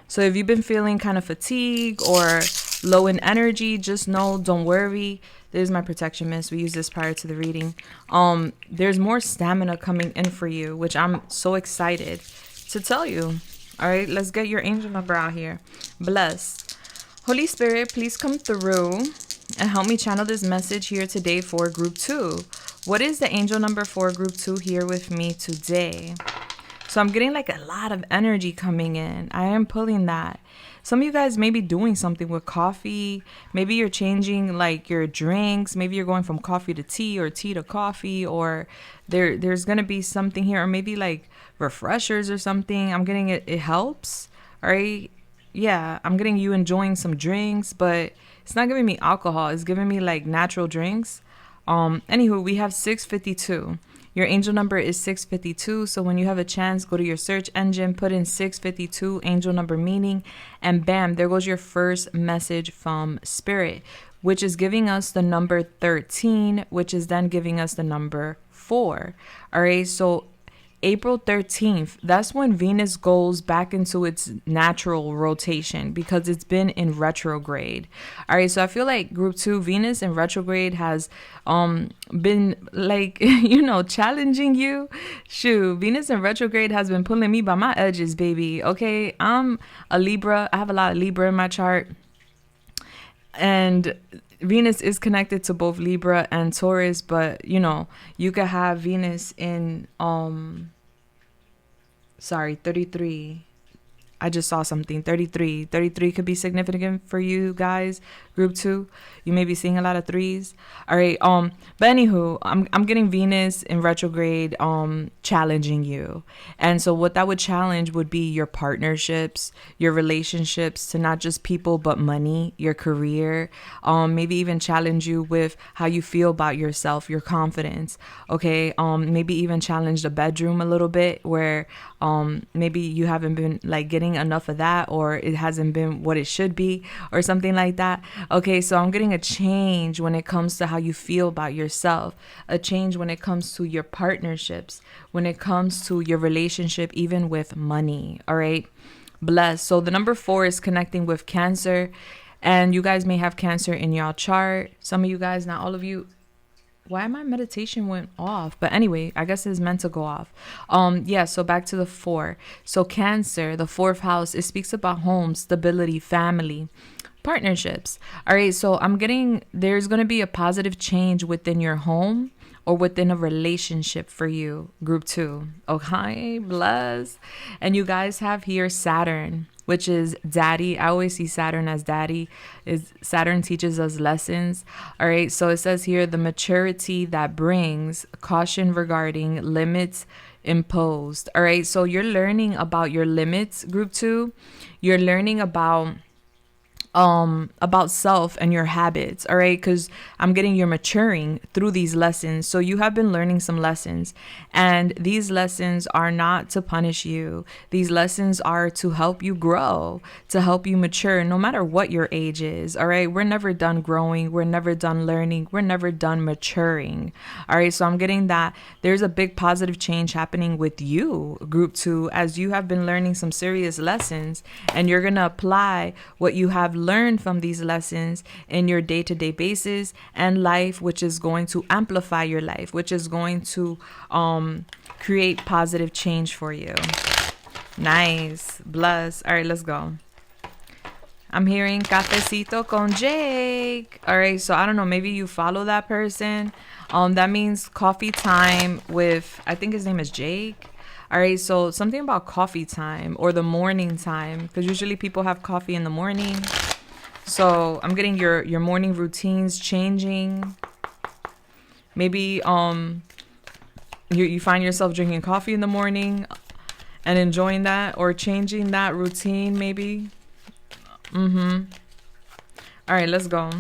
So if you've been feeling kind of fatigued or low in energy, just know, don't worry. There's my protection mist. We use this prior to the reading. There's more stamina coming in for you, which I'm so excited to tell you. All right, let's get your angel number out here. Bless. Holy Spirit, please come through and help me channel this message here today for group 2. What is the angel number for group 2 here with me today? So I'm getting like a lot of energy coming in. I am pulling that. Some of you guys may be doing something with coffee. Maybe you're changing like your drinks. Maybe you're going from coffee to tea or tea to coffee, or there's going to be something here, or maybe like refreshers or something. I'm getting it helps. All right. Yeah, I'm getting you enjoying some drinks, but it's not giving me alcohol. It's giving me like natural drinks. Anywho, we have 652. Your angel number is 652. So when you have a chance, go to your search engine, put in 652 angel number meaning, and bam, there goes your first message from Spirit, which is giving us the number 13, which is then giving us the number 4. All right. So April 13th, that's when Venus goes back into its natural rotation because it's been in retrograde. All right, so I feel like group 2, Venus in retrograde has been like, challenging you. Shoot, Venus in retrograde has been pulling me by my edges, baby. Okay, I'm a Libra. I have a lot of Libra in my chart. And Venus is connected to both Libra and Taurus, but you could have Venus in 33. I just saw something. 33. 33 could be significant for you guys. Group 2. You may be seeing a lot of threes. All right. But anywho, I'm getting Venus in retrograde challenging you. And so what that would challenge would be your partnerships, your relationships to not just people but money, your career, maybe even challenge you with how you feel about yourself, your confidence. Okay. Maybe even challenge the bedroom a little bit, where maybe you haven't been like getting enough of that, or it hasn't been what it should be, or something like that. Okay, so I'm getting a change when it comes to how you feel about yourself, a change when it comes to your partnerships, when it comes to your relationship, even with money. All right, blessed. So the number 4 is connecting with Cancer, and you guys may have Cancer in your chart. Some of you guys, not all of you. Why my meditation went off? But anyway, I guess it's meant to go off. Yeah, so back to the 4. So Cancer, the 4th house, it speaks about home, stability, family, partnerships. All right, so I'm getting there's going to be a positive change within your home or within a relationship for you, group 2. Okay, bless. And you guys have here Saturn, which is daddy. I always see Saturn as daddy. Saturn teaches us lessons. All right, so it says here the maturity that brings caution regarding limits imposed. All right, so you're learning about your limits, group 2. You're learning about self and your habits. All right, because I'm getting you're maturing through these lessons. So you have been learning some lessons, and these lessons are not to punish you. These lessons are to help you grow, to help you mature, no matter what your age is. All right, we're never done growing, we're never done learning, we're never done maturing. All right, so I'm getting that there's a big positive change happening with you, group 2, as you have been learning some serious lessons, and you're gonna apply what you have learned from these lessons in your day-to-day basis and life, which is going to amplify your life, which is going to create positive change for you. Nice. Bless. All right, let's go. I'm hearing cafecito con Jake. All right, so I don't know, maybe you follow that person. That means coffee time with, I think his name is Jake. All right, so something about coffee time or the morning time, because usually people have coffee in the morning. So I'm getting your morning routines changing. Maybe you find yourself drinking coffee in the morning and enjoying that, or changing that routine maybe. All right, let's go.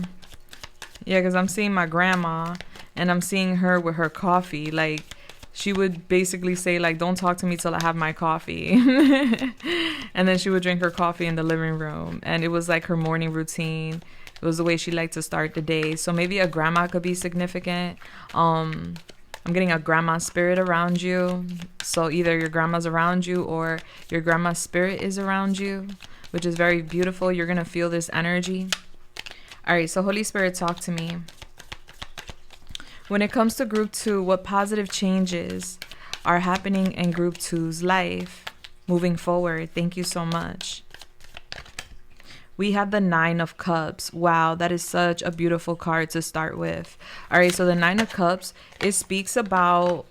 Yeah, because I'm seeing my grandma, and I'm seeing her with her coffee. Like, she would basically say, like, don't talk to me till I have my coffee. And then she would drink her coffee in the living room. And it was like her morning routine. It was the way she liked to start the day. So maybe a grandma could be significant. I'm getting a grandma spirit around you. So either your grandma's around you or your grandma's spirit is around you, which is very beautiful. You're going to feel this energy. All right, so Holy Spirit, talk to me. When it comes to group 2, what positive changes are happening in group 2's life moving forward? Thank you so much. We have the 9 of Cups. Wow, that is such a beautiful card to start with. All right, so the 9 of Cups, it speaks about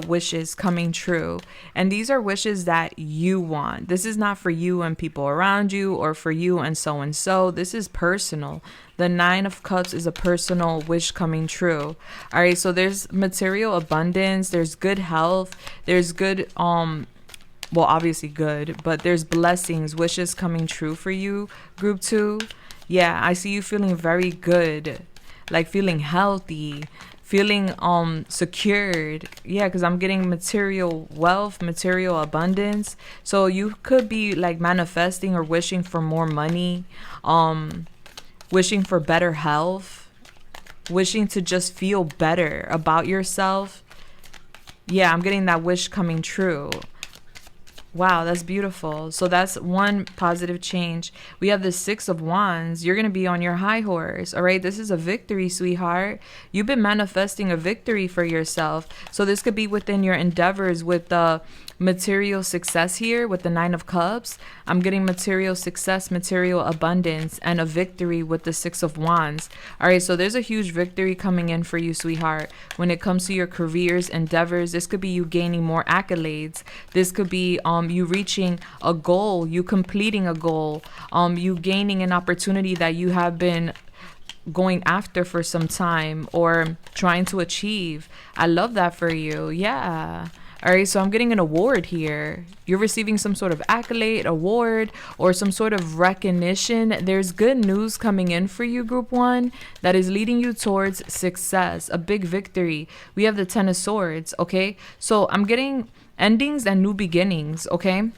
wishes coming true. And these are wishes that you want. This is not for you and people around you, or for you and so. This is personal. The 9 of Cups is a personal wish coming true. All right, so there's material abundance, there's good health, there's good, well, obviously good, but there's blessings, wishes coming true for you, group 2. Yeah, I see you feeling very good, like feeling healthy, feeling secured. Yeah, because I'm getting material wealth, material abundance. So you could be like manifesting or wishing for more money, wishing for better health, wishing to just feel better about yourself. Yeah, I'm getting that wish coming true. Wow, that's beautiful. So that's one positive change. We have the 6 of Wands. You're going to be on your high horse. All right, this is a victory, sweetheart. You've been manifesting a victory for yourself. So this could be within your endeavors with the material success here with the 9 of Cups. I'm getting material success, material abundance, and a victory with the 6 of Wands. All right, so there's a huge victory coming in for you, sweetheart. When it comes to your careers, endeavors, this could be you gaining more accolades. This could be you reaching a goal, you completing a goal, you gaining an opportunity that you have been going after for some time or trying to achieve. I love that for you. Yeah. All right, so I'm getting an award here. You're receiving some sort of accolade, award, or some sort of recognition. There's good news coming in for you, Group 1, that is leading you towards success, a big victory. We have the Ten of Swords, okay? So I'm getting endings and new beginnings, okay?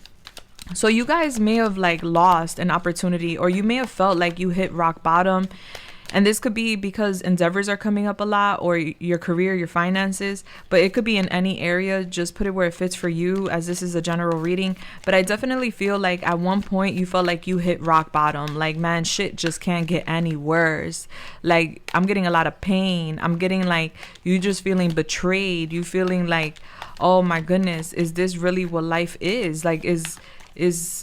So you guys may have like lost an opportunity, or you may have felt like you hit rock bottom. And this could be because endeavors are coming up a lot, or your career, your finances, but it could be in any area. Just put it where it fits for you, as this is a general reading. But I definitely feel like at one point you felt like you hit rock bottom. Like, man, shit just can't get any worse. Like, I'm getting a lot of pain. I'm getting like you just feeling betrayed. You feeling like, oh my goodness, is this really what life is? Like, is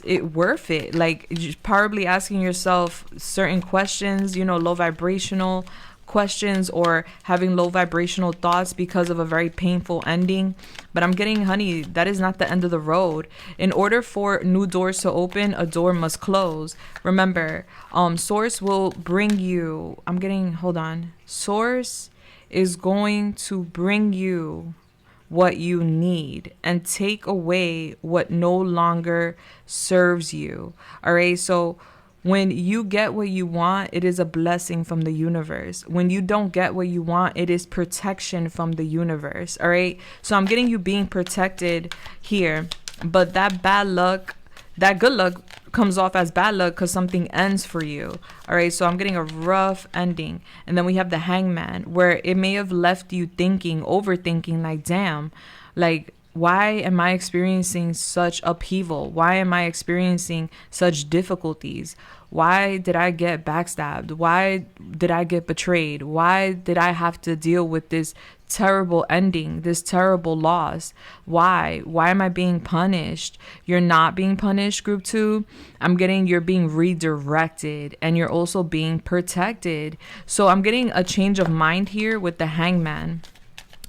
it worth it? Like, probably asking yourself certain questions, you know, low vibrational questions, or having low vibrational thoughts because of a very painful ending. But I'm getting, honey, that is not the end of the road. In order for new doors to open, a door must close. Remember, source will bring you, I'm getting, hold on, source is going to bring you what you need and take away what no longer serves you. All right. So when you get what you want, it is a blessing from the universe. When you don't get what you want, it is protection from the universe. All right. So I'm getting you being protected here, but that bad luck, that good luck comes off as bad luck because something ends for you. All right, so I'm getting a rough ending. And then we have the Hangman, where it may have left you thinking, overthinking, like, damn, like, why am I experiencing such upheaval? Why am I experiencing such difficulties? Why did I get backstabbed? Why did I get betrayed? Why did I have to deal with this terrible ending, this terrible loss? Why am I being punished? You're not being punished, Group 2. I'm getting you're being redirected, and you're also being protected. So I'm getting a change of mind here with the Hangman.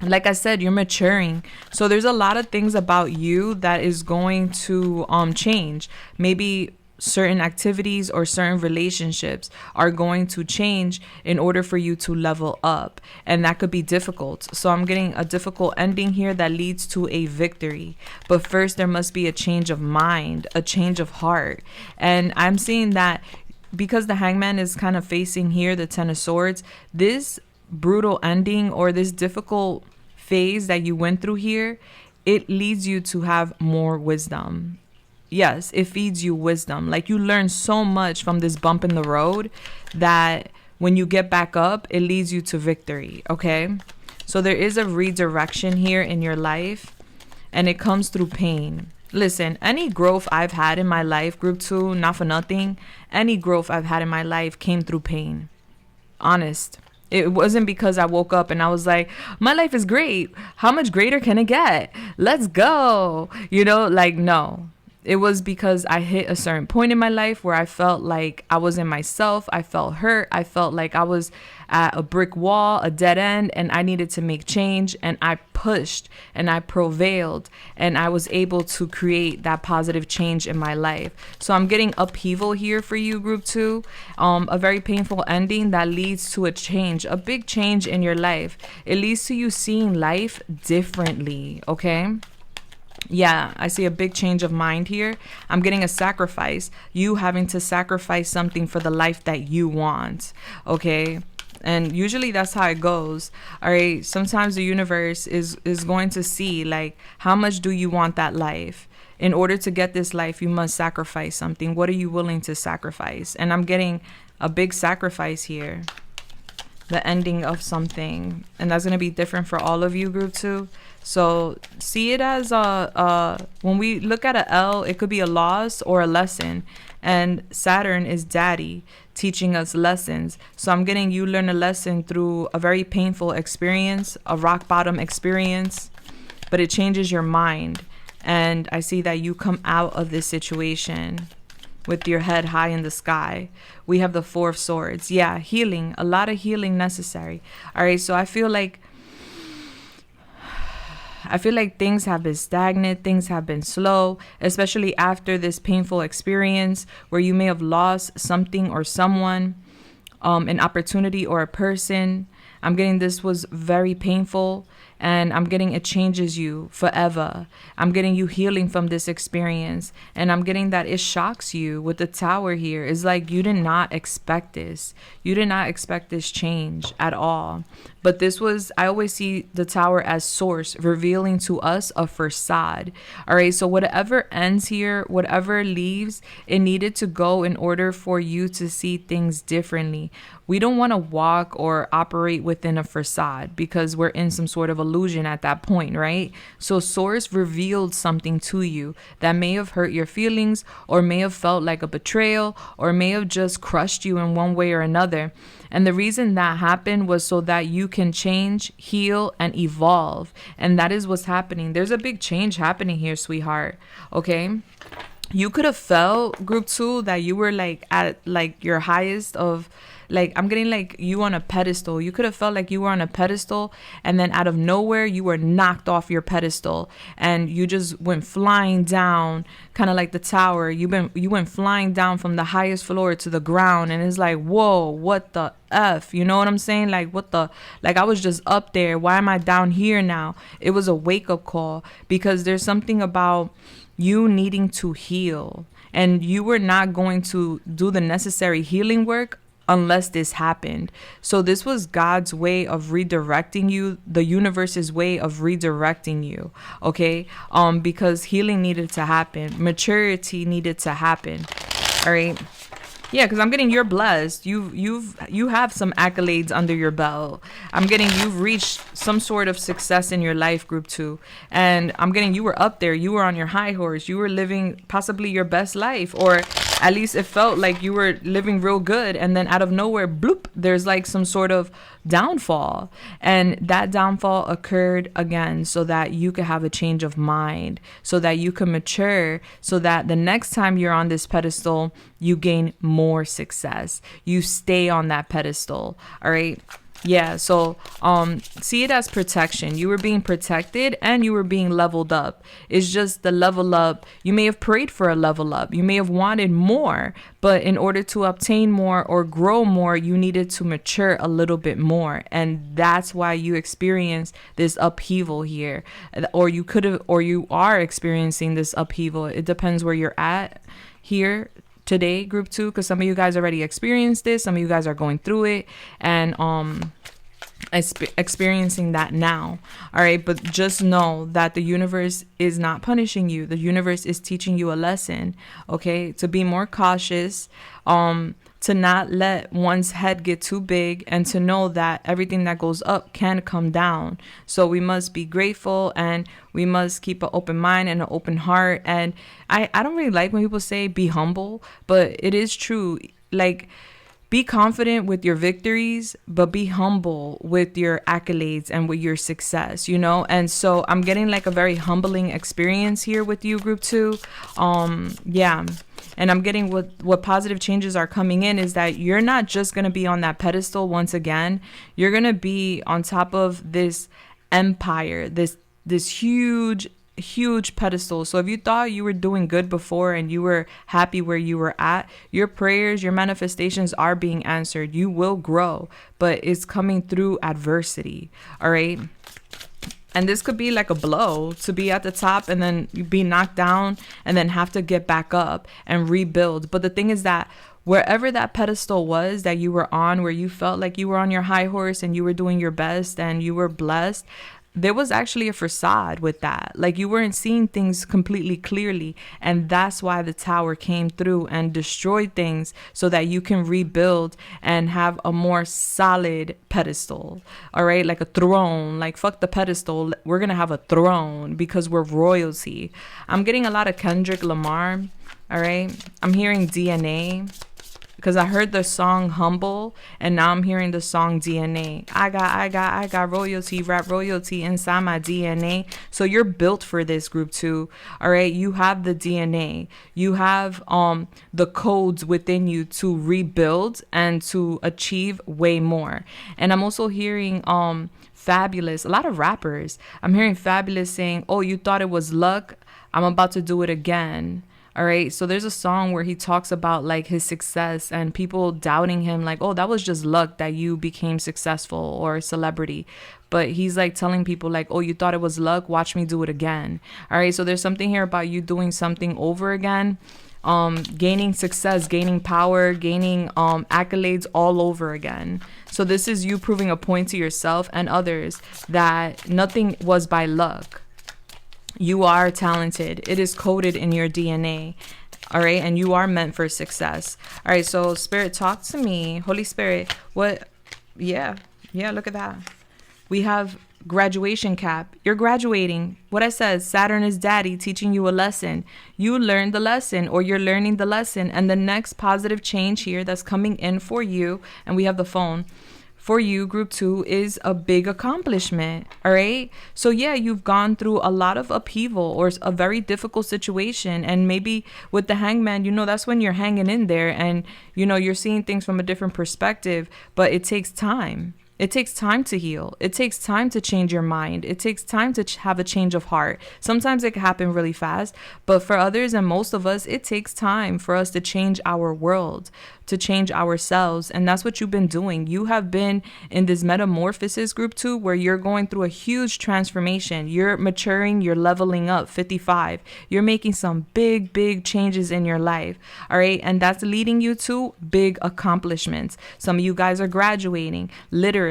Like I said, you're maturing. So there's a lot of things about you that is going to change. Maybe certain activities or certain relationships are going to change in order for you to level up, and that could be difficult. So I'm getting a difficult ending here that leads to a victory, but first there must be a change of mind, a change of heart. And I'm seeing that because the Hangman is kind of facing here the Ten of Swords, this brutal ending or this difficult phase that you went through here, it leads you to have more wisdom. Yes, it feeds you wisdom. Like, you learn so much from this bump in the road that when you get back up, it leads you to victory. Okay. So there is a redirection here in your life, and it comes through pain. Listen, any growth I've had in my life, Group 2, not for nothing, any growth I've had in my life came through pain. Honest. It wasn't because I woke up and I was like, my life is great. How much greater can it get? Let's go. You know, like, no. It was because I hit a certain point in my life where I felt like I wasn't myself. I felt hurt. I felt like I was at a brick wall, a dead end, and I needed to make change. And I pushed and I prevailed, and I was able to create that positive change in my life. So I'm getting upheaval here for you, Group 2. A very painful ending that leads to a change, a big change in your life. It leads to you seeing life differently. Okay. Yeah, I see a big change of mind here. I'm getting a sacrifice. You having to sacrifice something for the life that you want. Okay. And usually that's how it goes. All right. Sometimes the universe is going to see, like, how much do you want that life? In order to get this life, you must sacrifice something. What are you willing to sacrifice? And I'm getting a big sacrifice here. The ending of something. And that's going to be different for all of you, Group 2. So see it as when we look at a L, it could be a loss or a lesson. And Saturn is daddy, teaching us lessons. So I'm getting you learn a lesson through a very painful experience, a rock bottom experience, but it changes your mind. And I see that you come out of this situation with your head high in the sky. We have the Four of Swords. Yeah, healing, a lot of healing necessary. All right, so I feel like I feel like things have been stagnant, things have been slow, especially after this painful experience where you may have lost something or someone, an opportunity or a person. I'm getting this was very painful, and I'm getting it changes you forever. I'm getting you healing from this experience, and I'm getting that it shocks you with the Tower here. It's like you did not expect this. You did not expect this change at all. But this was, I always see the Tower as source revealing to us a facade. All right, so whatever ends here, whatever leaves, it needed to go in order for you to see things differently. We don't want to walk or operate within a facade because we're in some sort of illusion at that point, right? So source revealed something to you that may have hurt your feelings, or may have felt like a betrayal, or may have just crushed you in one way or another. And the reason that happened was so that you can change, heal, and evolve. And that is what's happening. There's a big change happening here, sweetheart. Okay? You could have felt, group 2, that you were like at like your highest of, like, I'm getting like you on a pedestal. You could have felt like you were on a pedestal, and then out of nowhere you were knocked off your pedestal and you just went flying down, kind of like the Tower. You went flying down from the highest floor to the ground, and it's like, whoa, what the F? You know what I'm saying? Like, what the, like, I was just up there. Why am I down here now? It was a wake-up call, because there's something about you needing to heal, and you were not going to do the necessary healing work unless this happened. So this was God's way of redirecting you, the universe's way of redirecting you, okay? Because healing needed to happen, maturity needed to happen. All right. Yeah, because I'm getting you're blessed. You have some accolades under your belt. I'm getting you've reached some sort of success in your life, group 2. And I'm getting you were up there. You were on your high horse. You were living possibly your best life, or at least it felt like you were living real good. And then out of nowhere, bloop, there's like some sort of downfall. And that downfall occurred again so that you could have a change of mind, so that you can mature, so that the next time you're on this pedestal, you gain more success. You stay on that pedestal. All right. Yeah, so see it as protection. You were being protected and you were being leveled up. It's just the level up. You may have prayed for a level up. You may have wanted more, but in order to obtain more or grow more, you needed to mature a little bit more. And that's why you experience this upheaval here. Or you could have, or you are experiencing this upheaval. It depends where you're at here today, group 2, because some of you guys already experienced this, some of you guys are going through it and experiencing that now. All right, but just know that the universe is not punishing you. The universe is teaching you a lesson, okay? To be more cautious, to not let one's head get too big, and to know that everything that goes up can come down. So we must be grateful, and we must keep an open mind and an open heart. And I don't really like when people say be humble, but it is true. Like, be confident with your victories, but be humble with your accolades and with your success, you know? And so I'm getting like a very humbling experience here with you, group 2. Yeah. And I'm getting what positive changes are coming in is that you're not just going to be on that pedestal once again. You're going to be on top of this empire, this huge pedestal. So if you thought you were doing good before and you were happy where you were at, your prayers, your manifestations are being answered. You will grow, but it's coming through adversity. All right. And this could be like a blow to be at the top and then be knocked down and then have to get back up and rebuild. But the thing is that wherever that pedestal was that you were on, where you felt like you were on your high horse and you were doing your best and you were blessed, there was actually a facade with that. Like, you weren't seeing things completely clearly. And that's why the Tower came through and destroyed things so that you can rebuild and have a more solid pedestal. All right. Like a throne. Like, fuck the pedestal. We're going to have a throne because we're royalty. I'm getting a lot of Kendrick Lamar. All right. I'm hearing DNA. because I heard the song Humble, and now I'm hearing the song DNA. I got royalty, rap royalty inside my DNA. So you're built for this, group 2. All right, you have the DNA. You have the codes within you to rebuild and to achieve way more. And I'm also hearing Fabulous, a lot of rappers. I'm hearing Fabulous saying, "Oh, you thought it was luck? I'm about to do it again." All right. So there's a song where he talks about like his success and people doubting him, like, "Oh, that was just luck that you became successful or a celebrity." But he's like telling people like, "Oh, you thought it was luck? Watch me do it again." All right. So there's something here about you doing something over again, gaining success, gaining power, gaining accolades all over again. So this is you proving a point to yourself and others that nothing was by luck. You are talented. It is coded in your DNA. All right. And you are meant for success. All right. So Spirit, talk to me. Holy Spirit. What? Yeah. Look at that. We have graduation cap. You're graduating. What I said, Saturn is daddy teaching you a lesson. You learned the lesson, or you're learning the lesson. And the next positive change here that's coming in for you, and we have the phone, for you, group 2, is a big accomplishment. All right. So yeah, you've gone through a lot of upheaval or a very difficult situation. And maybe with the Hangman, that's when you're hanging in there and, you're seeing things from a different perspective, but it takes time. It takes time to heal. It takes time to change your mind. It takes time to have a change of heart. Sometimes it can happen really fast, but for others and most of us, it takes time for us to change our world, to change ourselves. And that's what you've been doing. You have been in this metamorphosis, group 2, where you're going through a huge transformation. You're maturing, you're leveling up, 55. You're making some big, big changes in your life. All right. And that's leading you to big accomplishments. Some of you guys are graduating, literally.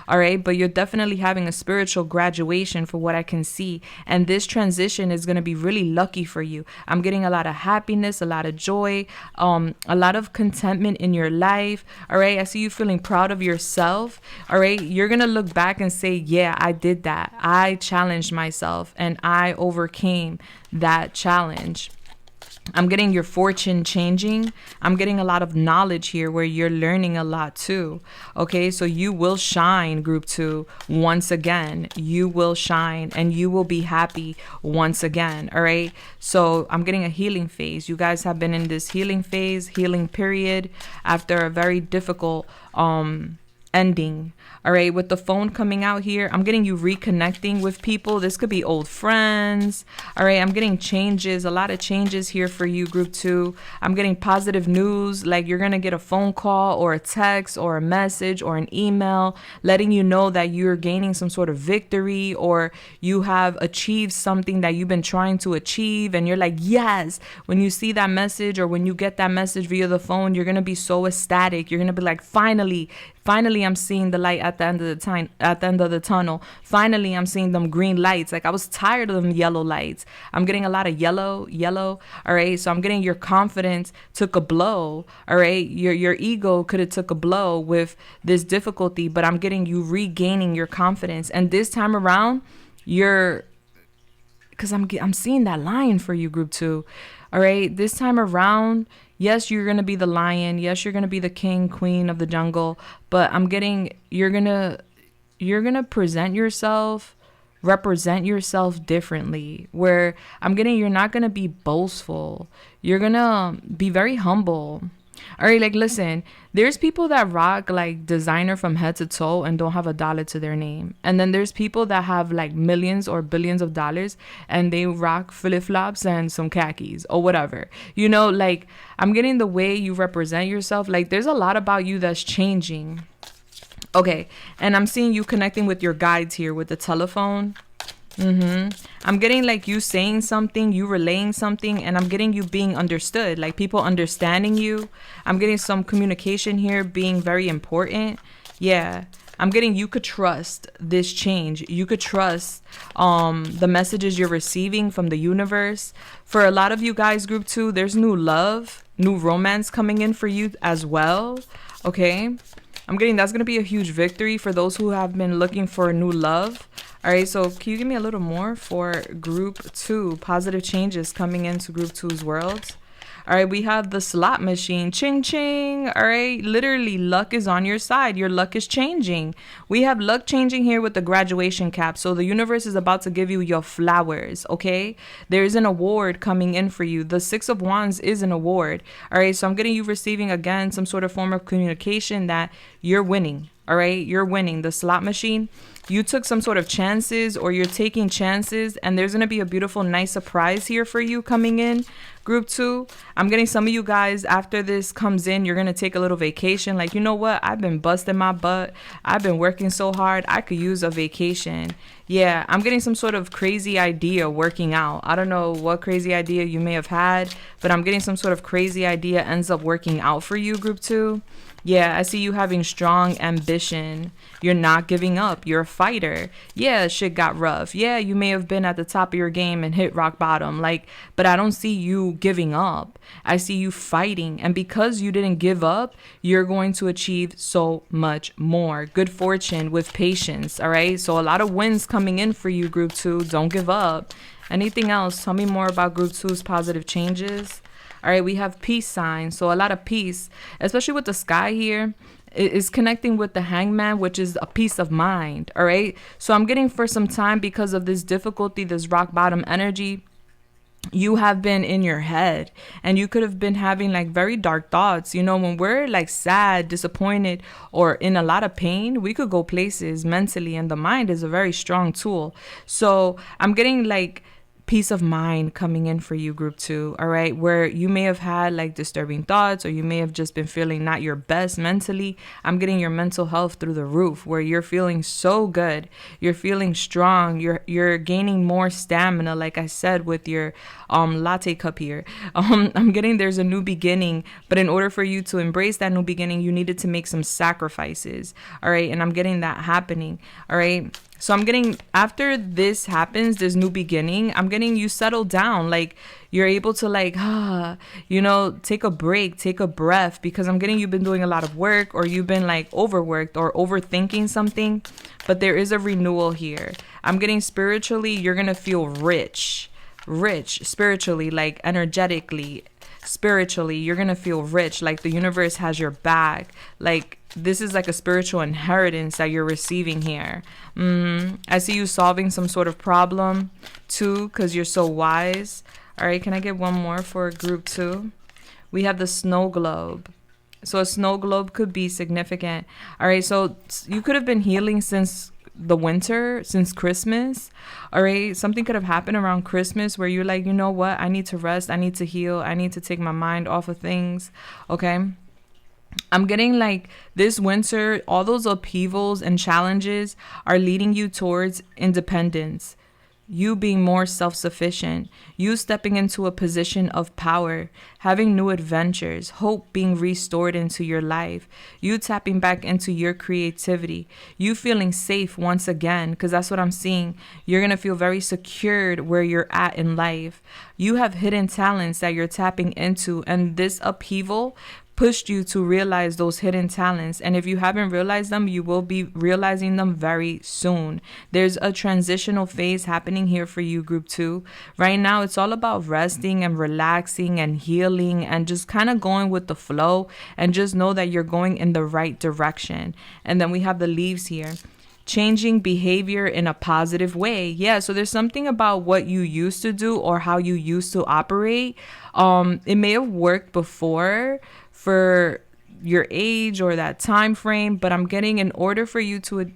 All right. But you're definitely having a spiritual graduation for what I can see. And this transition is going to be really lucky for you. I'm getting a lot of happiness, a lot of joy, a lot of contentment in your life. All right. I see you feeling proud of yourself. All right. You're going to look back and say, yeah, I did that. I challenged myself and I overcame that challenge. I'm getting your fortune changing. I'm getting a lot of knowledge here where you're learning a lot too. Okay, so you will shine, group 2, once again. You will shine and you will be happy once again. All right, so I'm getting a healing phase. You guys have been in this healing phase, healing period after a very difficult ending. All right, with the phone coming out here, I'm getting you reconnecting with people. This could be old friends. All right, I'm getting changes, a lot of changes here for you, group 2. I'm getting positive news, like you're going to get a phone call or a text or a message or an email letting you know that you're gaining some sort of victory or you have achieved something that you've been trying to achieve. And you're like, yes, when you see that message or when you get that message via the phone, you're going to be so ecstatic. You're going to be like, finally, I'm seeing the light at the end of the time, at the end of the tunnel. Finally, I'm seeing them green lights. Like I was tired of them yellow lights. I'm getting a lot of yellow. All right. So I'm getting your confidence took a blow. All right. Your ego could have took a blow with this difficulty, but I'm getting you regaining your confidence. And this time around, because I'm seeing that lion for you, group 2. All right. This time around, yes, you're going to be the lion. Yes, you're going to be the king, queen of the jungle. But I'm getting you're going to present yourself, represent yourself differently. Where I'm getting you're not going to be boastful. You're going to be very humble. All right, like, listen, there's people that rock like designer from head to toe and don't have a dollar to their name. And then there's people that have like millions or billions of dollars and they rock flip-flops and some khakis or whatever. Like, I'm getting the way you represent yourself. Like, there's a lot about you that's changing. Okay, and I'm seeing you connecting with your guides here with the telephone. I'm getting like you saying something, you relaying something, and I'm getting you being understood, like people understanding you. I'm getting some communication here being very important. Yeah, I'm getting you could trust this change. You could trust the messages you're receiving from the universe. For a lot of you guys, group 2, there's new love, new romance coming in for you as well. Okay, I'm getting that's going to be a huge victory for those who have been looking for a new love. All right, so can you give me a little more for group 2? Positive changes coming into group 2's world. All right, we have the slot machine. Ching ching. All right, literally luck is on your side. Your luck is changing. We have luck changing here with the graduation cap. So the universe is about to give you your flowers, okay? There is an award coming in for you. The Six of Wands is an award. All right, so I'm getting you receiving again some sort of form of communication that you're winning. All right, you're winning. The slot machine, you took some sort of chances, or you're taking chances, and there's going to be a beautiful, nice surprise here for you coming in. Group 2, I'm getting some of you guys, after this comes in, you're going to take a little vacation. Like, you know what? I've been busting my butt. I've been working so hard. I could use a vacation. Yeah, I'm getting some sort of crazy idea working out. I don't know what crazy idea you may have had, but I'm getting some sort of crazy idea ends up working out for you, Group 2. Yeah, I see you having strong ambition. You're not giving up. You're a fighter. Yeah, shit got rough. Yeah, you may have been at the top of your game and hit rock bottom. Like, but I don't see you giving up. I see you fighting. And because you didn't give up, you're going to achieve so much more. Good fortune with patience, all right? So a lot of wins coming in for you, Group 2. Don't give up. Anything else? Tell me more about Group 2's positive changes. All right, we have peace signs. So a lot of peace, especially with the sky here, is connecting with the Hangman, which is a peace of mind. All right. So I'm getting for some time, because of this difficulty, this rock bottom energy, you have been in your head, and you could have been having like very dark thoughts. You know, when we're like sad, disappointed, or in a lot of pain, we could go places mentally, and the mind is a very strong tool. So I'm getting like peace of mind coming in for you, Group 2, all right, where you may have had like disturbing thoughts, or you may have just been feeling not your best mentally. I'm getting your mental health through the roof, where you're feeling so good, you're feeling strong, you're gaining more stamina, like I said with your latte cup here. I'm getting there's a new beginning, but in order for you to embrace that new beginning, you needed to make some sacrifices, all right, and I'm getting that happening, all right. So I'm getting, after this happens, this new beginning, I'm getting you settle down. Like, you're able to like, you know, take a break, take a breath, because I'm getting you've been doing a lot of work, or you've been like overworked or overthinking something. But there is a renewal here. I'm getting spiritually, you're going to feel rich spiritually, like energetically. Spiritually, you're gonna feel rich, like the universe has your back. Like, this is like a spiritual inheritance that you're receiving here. I see you solving some sort of problem too, because you're so wise. All right, can I get one more for Group 2? We have the snow globe. So a snow globe could be significant. All right, so you could have been healing since the winter, since Christmas. All right, something could have happened around Christmas where you're like, you know what, I need to rest, I need to heal, I need to take my mind off of things. Okay, I'm getting like this winter, all those upheavals and challenges are leading you towards independence, you being more self-sufficient, you stepping into a position of power, having new adventures, hope being restored into your life, you tapping back into your creativity, you feeling safe once again, because that's what I'm seeing. You're going to feel very secured where you're at in life. You have hidden talents that you're tapping into, and this upheaval pushed you to realize those hidden talents. And if you haven't realized them, you will be realizing them very soon. There's a transitional phase happening here for you, Group 2. Right now, it's all about resting and relaxing and healing and just kind of going with the flow, and just know that you're going in the right direction. And then we have the leaves here. Changing behavior in a positive way. Yeah, so there's something about what you used to do or how you used to operate. It may have worked before for your age or that time frame, but I'm getting in order for you to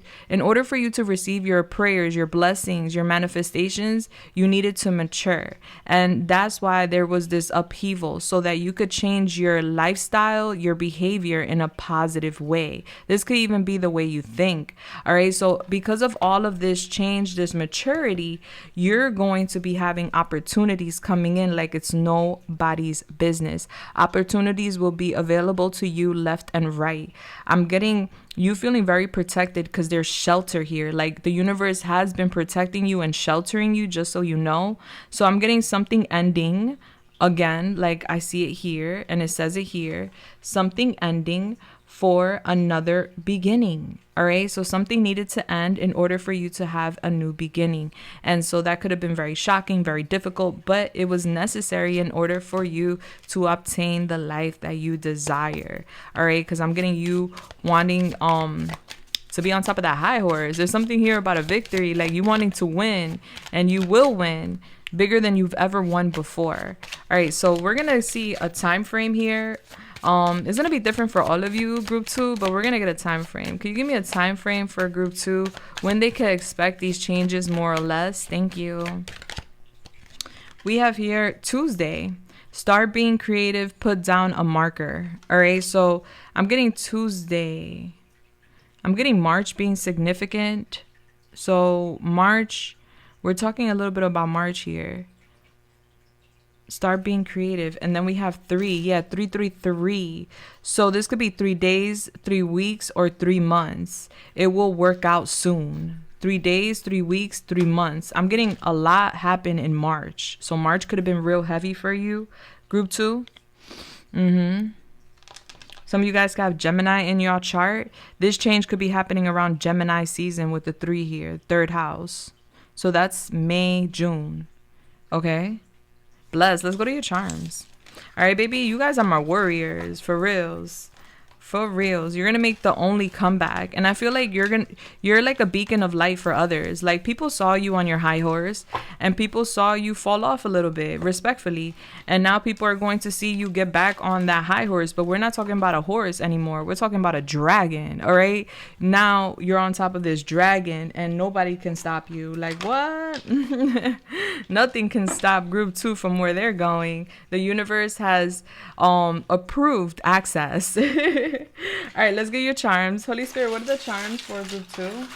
receive your prayers, your blessings, your manifestations, you needed to mature. And that's why there was this upheaval, so that you could change your lifestyle, your behavior in a positive way. This could even be the way you think. All right, so because of all of this change, this maturity, you're going to be having opportunities coming in like it's nobody's business. Opportunities will be available to you left and right. I'm getting you feeling very protected because there's shelter here. Like, the universe has been protecting you and sheltering you, just so you know. So I'm getting something ending again, like I see it here and it says it here, something ending for another beginning. All right. So something needed to end in order for you to have a new beginning. And so that could have been very shocking, very difficult, but it was necessary in order for you to obtain the life that you desire. All right. Because I'm getting you wanting to be on top of that high horse. There's something here about a victory, like you wanting to win, and you will win bigger than you've ever won before. All right. So we're going to see a time frame here. It's gonna be different for all of you, group 2, but we're gonna get a time frame. Can you give me a time frame for group 2 when they can expect these changes, more or less? Thank you. We have here Tuesday. Start being creative, put down a marker. All right, so I'm getting Tuesday. I'm getting March being significant. So March, we're talking a little bit about March here. Start being creative. And then we have 3. Yeah, 333. So this could be 3 days, 3 weeks, or 3 months. It will work out soon. 3 days, 3 weeks, 3 months. I'm getting a lot happen in March. So March could have been real heavy for you, group 2. Some of you guys have Gemini in your chart. This change could be happening around Gemini season with the 3 here, 3rd house. So that's May, June. Okay. Bless. Let's go to your charms. All right, baby. You guys are my warriors. For reals. For reals. You're going to make the only comeback. And I feel like you're like a beacon of light for others. Like people saw you on your high horse and people saw you fall off a little bit, respectfully. And now people are going to see you get back on that high horse. But we're not talking about a horse anymore. We're talking about a dragon. All right. Now you're on top of this dragon and nobody can stop you. Like what? Nothing can stop group 2 from where they're going. The universe has approved access. All right, let's get your charms. Holy Spirit, what are the charms for group 2?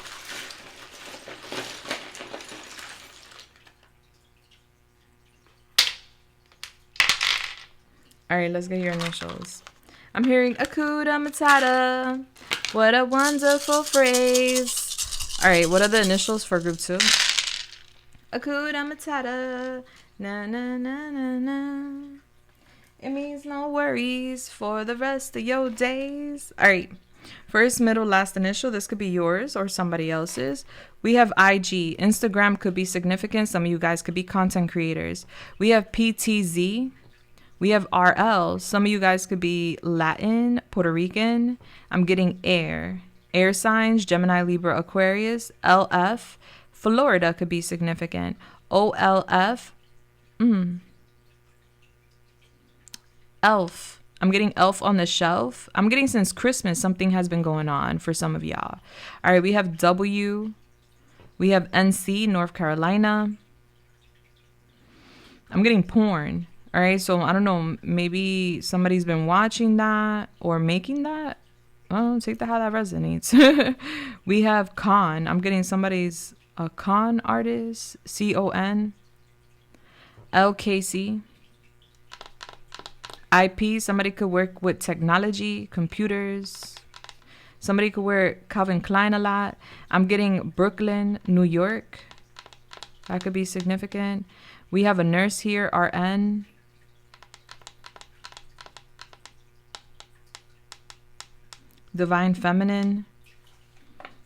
All right, let's get your initials. I'm hearing Akuda Matata. What a wonderful phrase. All right, what are the initials for group 2? Akuda Matata. Na na na na na. It means no worries for the rest of your days. All right. First, middle, last initial. This could be yours or somebody else's. We have IG. Instagram could be significant. Some of you guys could be content creators. We have PTZ. We have RL. Some of you guys could be Latin, Puerto Rican. I'm getting air. Air signs, Gemini, Libra, Aquarius. LF. Florida could be significant. OLF. Elf. I'm getting elf on the shelf. I'm getting since Christmas something has been going on for some of y'all. All right, we have W. We have NC, North Carolina. I'm getting porn. All right, so I don't know, maybe somebody's been watching that or making that. Oh, take that how that resonates. We have con. I'm getting somebody's a con artist, CON. LKC. IP, somebody could work with technology, computers. Somebody could wear Calvin Klein a lot. I'm getting Brooklyn, New York. That could be significant. We have a nurse here, RN. Divine Feminine.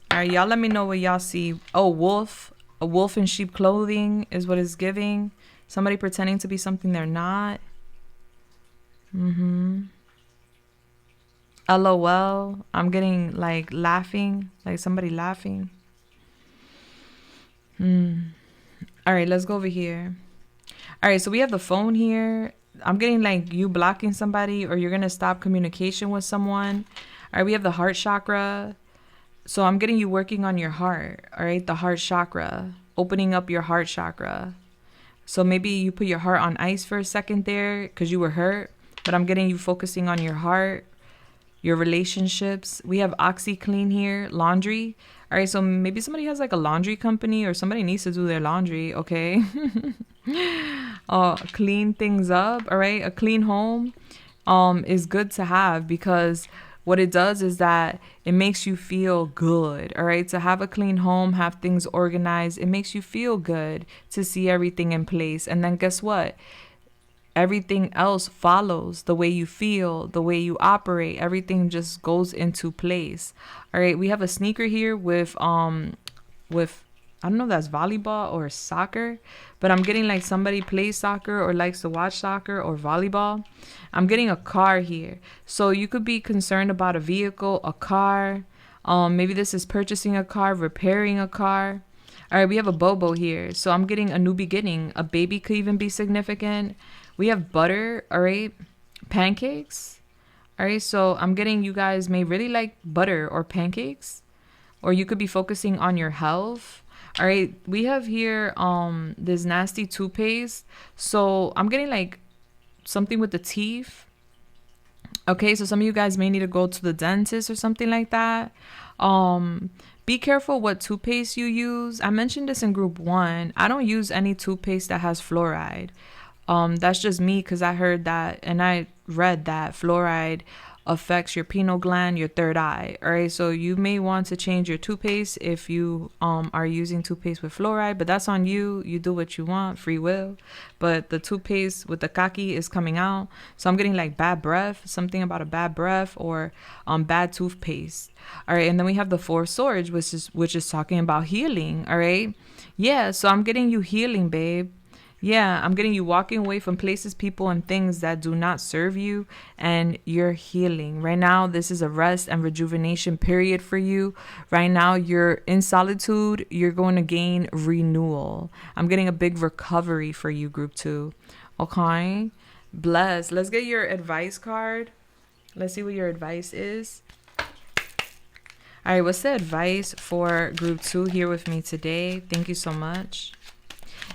All right, y'all let me know what y'all see. Oh, wolf. A wolf in sheep clothing is what it's giving. Somebody pretending to be something they're not. LOL. I'm getting like laughing, like somebody laughing. All right, let's go over here. All right, so we have the phone here. I'm getting like you blocking somebody or you're going to stop communication with someone. All right, we have the heart chakra. So I'm getting you working on your heart. All right, the heart chakra, opening up your heart chakra. So maybe you put your heart on ice for a second there because you were hurt. But I'm getting you focusing on your heart, your relationships. We have OxyClean here, laundry. All right, so maybe somebody has like a laundry company or somebody needs to do their laundry, okay? Clean things up, all right? A clean home is good to have because what it does is that it makes you feel good, all right? To have a clean home, have things organized, it makes you feel good to see everything in place. And then guess what? everything else follows. The way you feel, the way you operate, everything just goes into place. All right, we have a sneaker here with I don't know if that's volleyball or soccer, but I'm getting like somebody plays soccer or likes to watch soccer or volleyball. I'm getting a car here. So you could be concerned about a vehicle, a car. Maybe this is purchasing a car, repairing a car. All right, we have a Bobo here. So I'm getting a new beginning. A baby could even be significant. We have butter, all right? Pancakes. All right, so I'm getting you guys may really like butter or pancakes. Or you could be focusing on your health. All right, we have here this nasty toothpaste. So I'm getting like something with the teeth. Okay, so some of you guys may need to go to the dentist or something like that. Be careful what toothpaste you use. I mentioned this in group 1. I don't use any toothpaste that has fluoride. That's just me because I heard that and I read that fluoride affects your pineal gland, your third eye. All right, so you may want to change your toothpaste if you are using toothpaste with fluoride, but that's on you. You do what you want, free will. But the toothpaste with the kaki is coming out, so I'm getting like bad breath, something about a bad breath or bad toothpaste. All right, and then we have the Four Swords, which is talking about healing. All right, yeah, so I'm getting you healing, babe. Yeah, I'm getting you walking away from places, people, and things that do not serve you, and you're healing. Right now, this is a rest and rejuvenation period for you. Right now, you're in solitude. You're going to gain renewal. I'm getting a big recovery for you, group 2. Okay? Bless. Let's get your advice card. Let's see what your advice is. All right, what's the advice for group 2 here with me today? Thank you so much.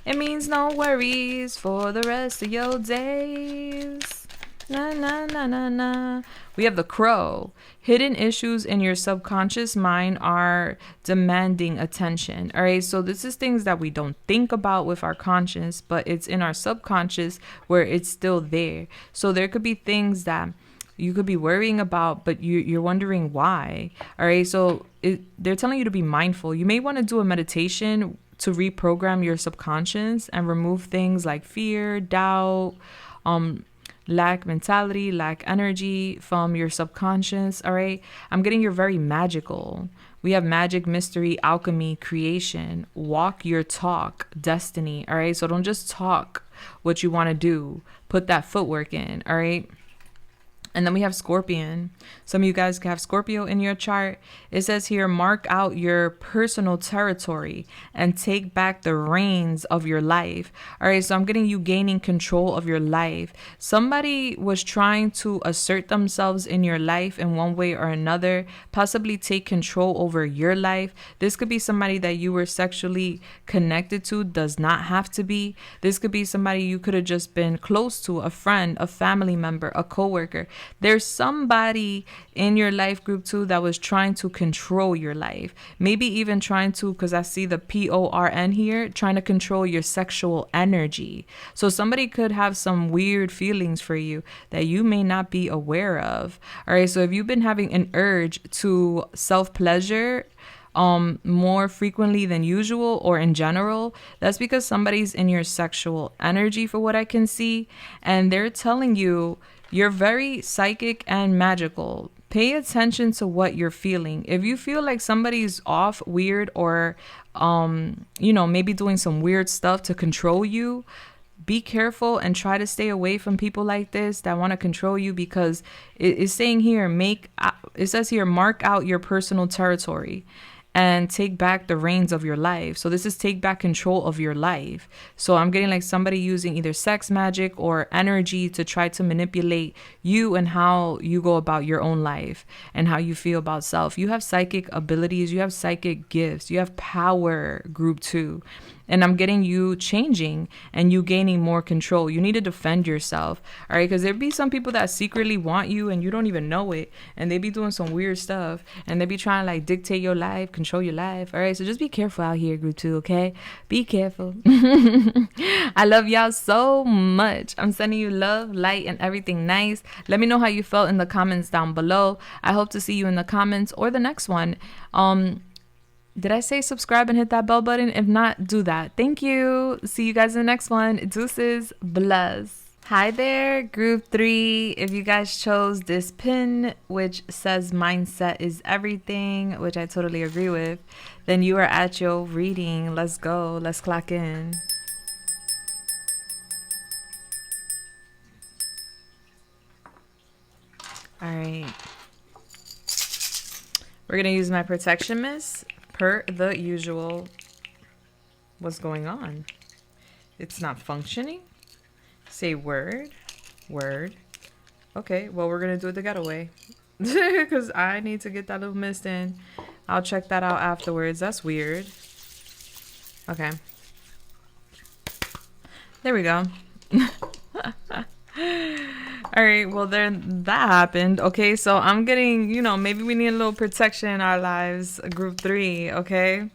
It means no worries for the rest of your days. Na, na, na, na, na. We have the Crow. Hidden issues in your subconscious mind are demanding attention. All right, so this is things that we don't think about with our conscious, but it's in our subconscious where it's still there. So there could be things that you could be worrying about, but you're wondering why. All right, so they're telling you to be mindful. You may want to do a meditation to reprogram your subconscious and remove things like fear, doubt, lack mentality, lack energy from your subconscious. All right, I'm getting you're very magical. We have magic, mystery, alchemy, creation, walk your talk, destiny. All right, so don't just talk what you want to do, put that footwork in. All right. And then we have Scorpion. Some of you guys have Scorpio in your chart. It says here, mark out your personal territory and take back the reins of your life. All right, so I'm getting you gaining control of your life. Somebody was trying to assert themselves in your life in one way or another, possibly take control over your life. This could be somebody that you were sexually connected to, does not have to be. This could be somebody you could have just been close to, a friend, a family member, a coworker. There's somebody in your life, group 2, that was trying to control your life. Maybe even trying to, because I see the PORN here, trying to control your sexual energy. So somebody could have some weird feelings for you that you may not be aware of. All right, so if you've been having an urge to self-pleasure more frequently than usual or in general, that's because somebody's in your sexual energy, for what I can see, and they're telling you you're very psychic and magical. Pay attention to what you're feeling. If you feel like somebody's off, weird, or maybe doing some weird stuff to control you, be careful and try to stay away from people like this that want to control you, because it's saying here, it says here, mark out your personal territory and take back the reins of your life. So this is take back control of your life. So I'm getting like somebody using either sex magic or energy to try to manipulate you and how you go about your own life and how you feel about self. You have psychic abilities, you have psychic gifts, you have power, group 2. And I'm getting you changing and you gaining more control. You need to defend yourself. All right. Because there be some people that secretly want you and you don't even know it. And they be doing some weird stuff. And they be trying to like dictate your life, control your life. All right. So just be careful out here, group 2. Okay. Be careful. I love y'all so much. I'm sending you love, light, and everything nice. Let me know how you felt in the comments down below. I hope to see you in the comments or the next one. Did I say subscribe and hit that bell button? If not, do that. Thank you. See you guys in the next one. Deuces. Bless. Hi there, group 3. If you guys chose this pin, which says mindset is everything, which I totally agree with, then you are at your reading. Let's go. Let's clock in. All right. We're going to use my protection mist per the usual. What's going on? It's not functioning? Say word. Word. Okay, well, we're going to do it the getaway. Because I need to get that little mist in. I'll check that out afterwards. That's weird. Okay. There we go. All right, well, then that happened. Okay, so I'm getting, maybe we need a little protection in our lives, group 3, okay?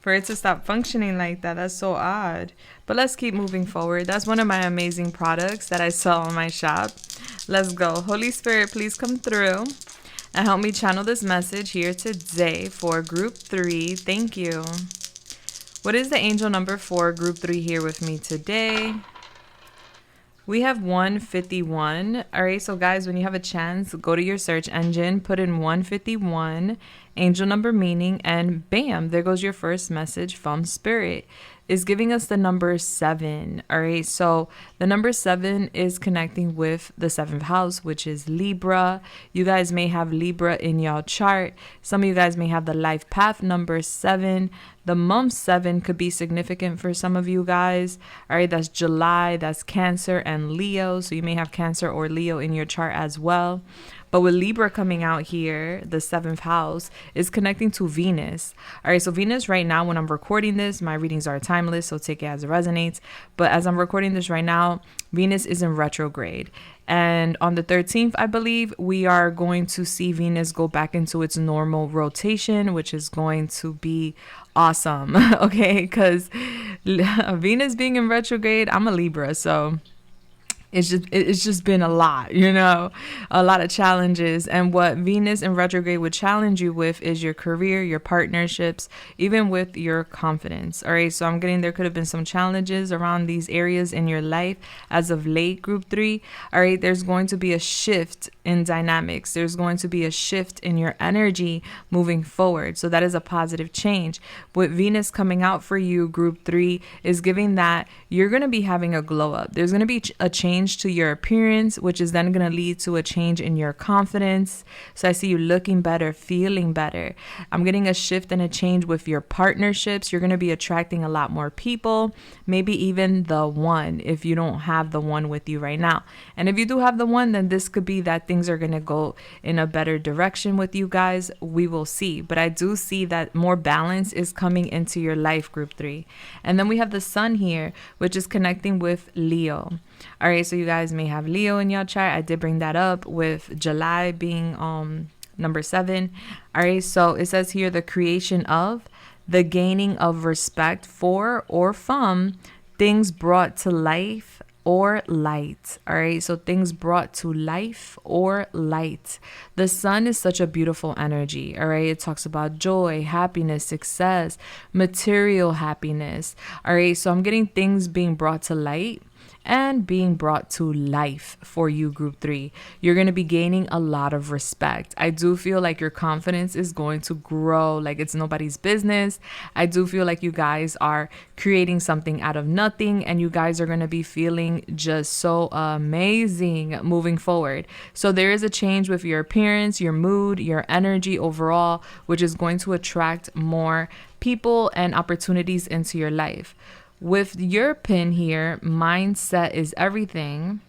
For it to stop functioning like that, that's so odd. But let's keep moving forward. That's one of my amazing products that I sell on my shop. Let's go. Holy Spirit, please come through and help me channel this message here today for group 3. Thank you. What is the angel number for group 3 here with me today? We have 151. All right, so guys, when you have a chance, go to your search engine, put in 151, angel number meaning, and bam, there goes your first message from Spirit. Is giving us the number 7. All right, so the number 7 is connecting with the 7th house, which is Libra. You guys may have Libra in y'all chart. Some of you guys may have the life path number 7. The month 7 could be significant for some of you guys. All right, that's July, that's Cancer and Leo. So you may have Cancer or Leo in your chart as well. But with Libra coming out here, the 7th house is connecting to Venus. All right, so Venus right now, when I'm recording this, my readings are timeless, so take it as it resonates. But as I'm recording this right now, Venus is in retrograde. And on the 13th, I believe, we are going to see Venus go back into its normal rotation, which is going to be awesome, okay? Because Venus being in retrograde, I'm a Libra, so it's just been a lot, a lot of challenges. And what Venus in retrograde would challenge you with is your career, your partnerships, even with your confidence. All right, so I'm getting there could have been some challenges around these areas in your life as of late, group 3. All right, there's going to be a shift in dynamics. There's going to be a shift in your energy moving forward. So that is a positive change. With Venus coming out for you, group 3, is giving that you're going to be having a glow up. There's going to be a change to your appearance, which is then going to lead to a change in your confidence. So I see you looking better, feeling better. I'm getting a shift and a change with your partnerships. You're going to be attracting a lot more people, maybe even the one if you don't have the one with you right now. And if you do have the one, then this could be that things are going to go in a better direction with you guys. We will see. But I do see that more balance is coming into your life, group 3. And then we have the sun here, which is connecting with Leo. All right, so you guys may have Leo in your chart. I did bring that up with July being number 7. All right, so it says here the creation of, the gaining of respect for or from things brought to life or light. All right, so things brought to life or light. The sun is such a beautiful energy. All right, it talks about joy, happiness, success, material happiness. All right, so I'm getting things being brought to light and being brought to life for you, group 3. You're going to be gaining a lot of respect. I do feel like your confidence is going to grow like it's nobody's business. I do feel like you guys are creating something out of nothing, and you guys are going to be feeling just so amazing moving forward. So there is a change with your appearance, your mood, your energy overall, which is going to attract more people and opportunities into your life. With your pin here, mindset is everything.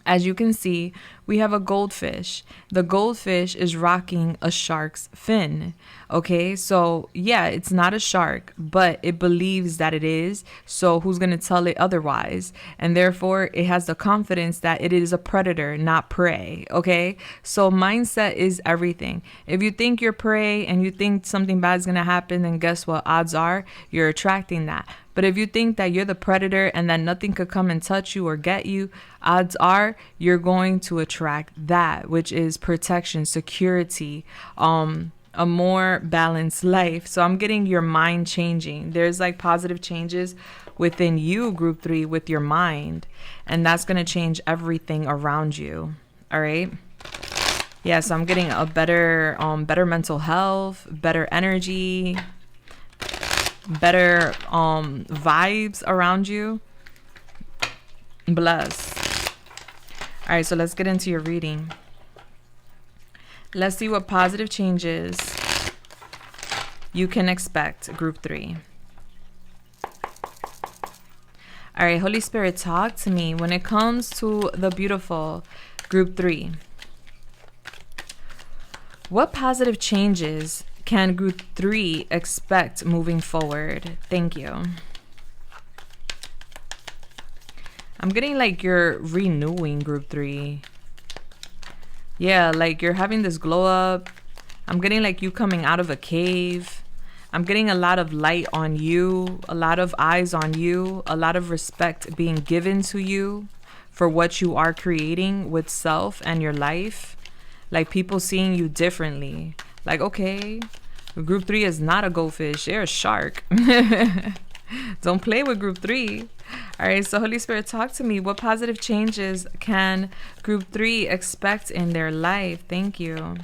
As you can see, we have a goldfish. The goldfish is rocking a shark's fin. Okay, so yeah, it's not a shark, but it believes that it is. So who's going to tell it otherwise? And therefore, it has the confidence that it is a predator, not prey. Okay, so mindset is everything. If you think you're prey and you think something bad is going to happen, then guess what? Odds are you're attracting that. But if you think that you're the predator and that nothing could come and touch you or get you, odds are you're going to attract that, which is protection, security, a more balanced life. So I'm getting your mind changing. There's like positive changes within you, group 3, with your mind. And that's going to change everything around you. All right. Yeah, so I'm getting a better mental health, better energy, better vibes around you. Bless. All right, so let's get into your reading. Let's see what positive changes you can expect, group 3. All right, Holy Spirit, talk to me when it comes to the beautiful group 3. What positive changes can group 3 expect moving forward? Thank you. I'm getting like you're renewing, group 3. Yeah, like you're having this glow up. I'm getting like you coming out of a cave. I'm getting a lot of light on you, a lot of eyes on you, a lot of respect being given to you for what you are creating with self and your life. Like people seeing you differently. Like, okay, group 3 is not a goldfish, they're a shark. Don't play with group 3. All right, so Holy Spirit, talk to me. What positive changes can group 3 expect in their life? Thank you.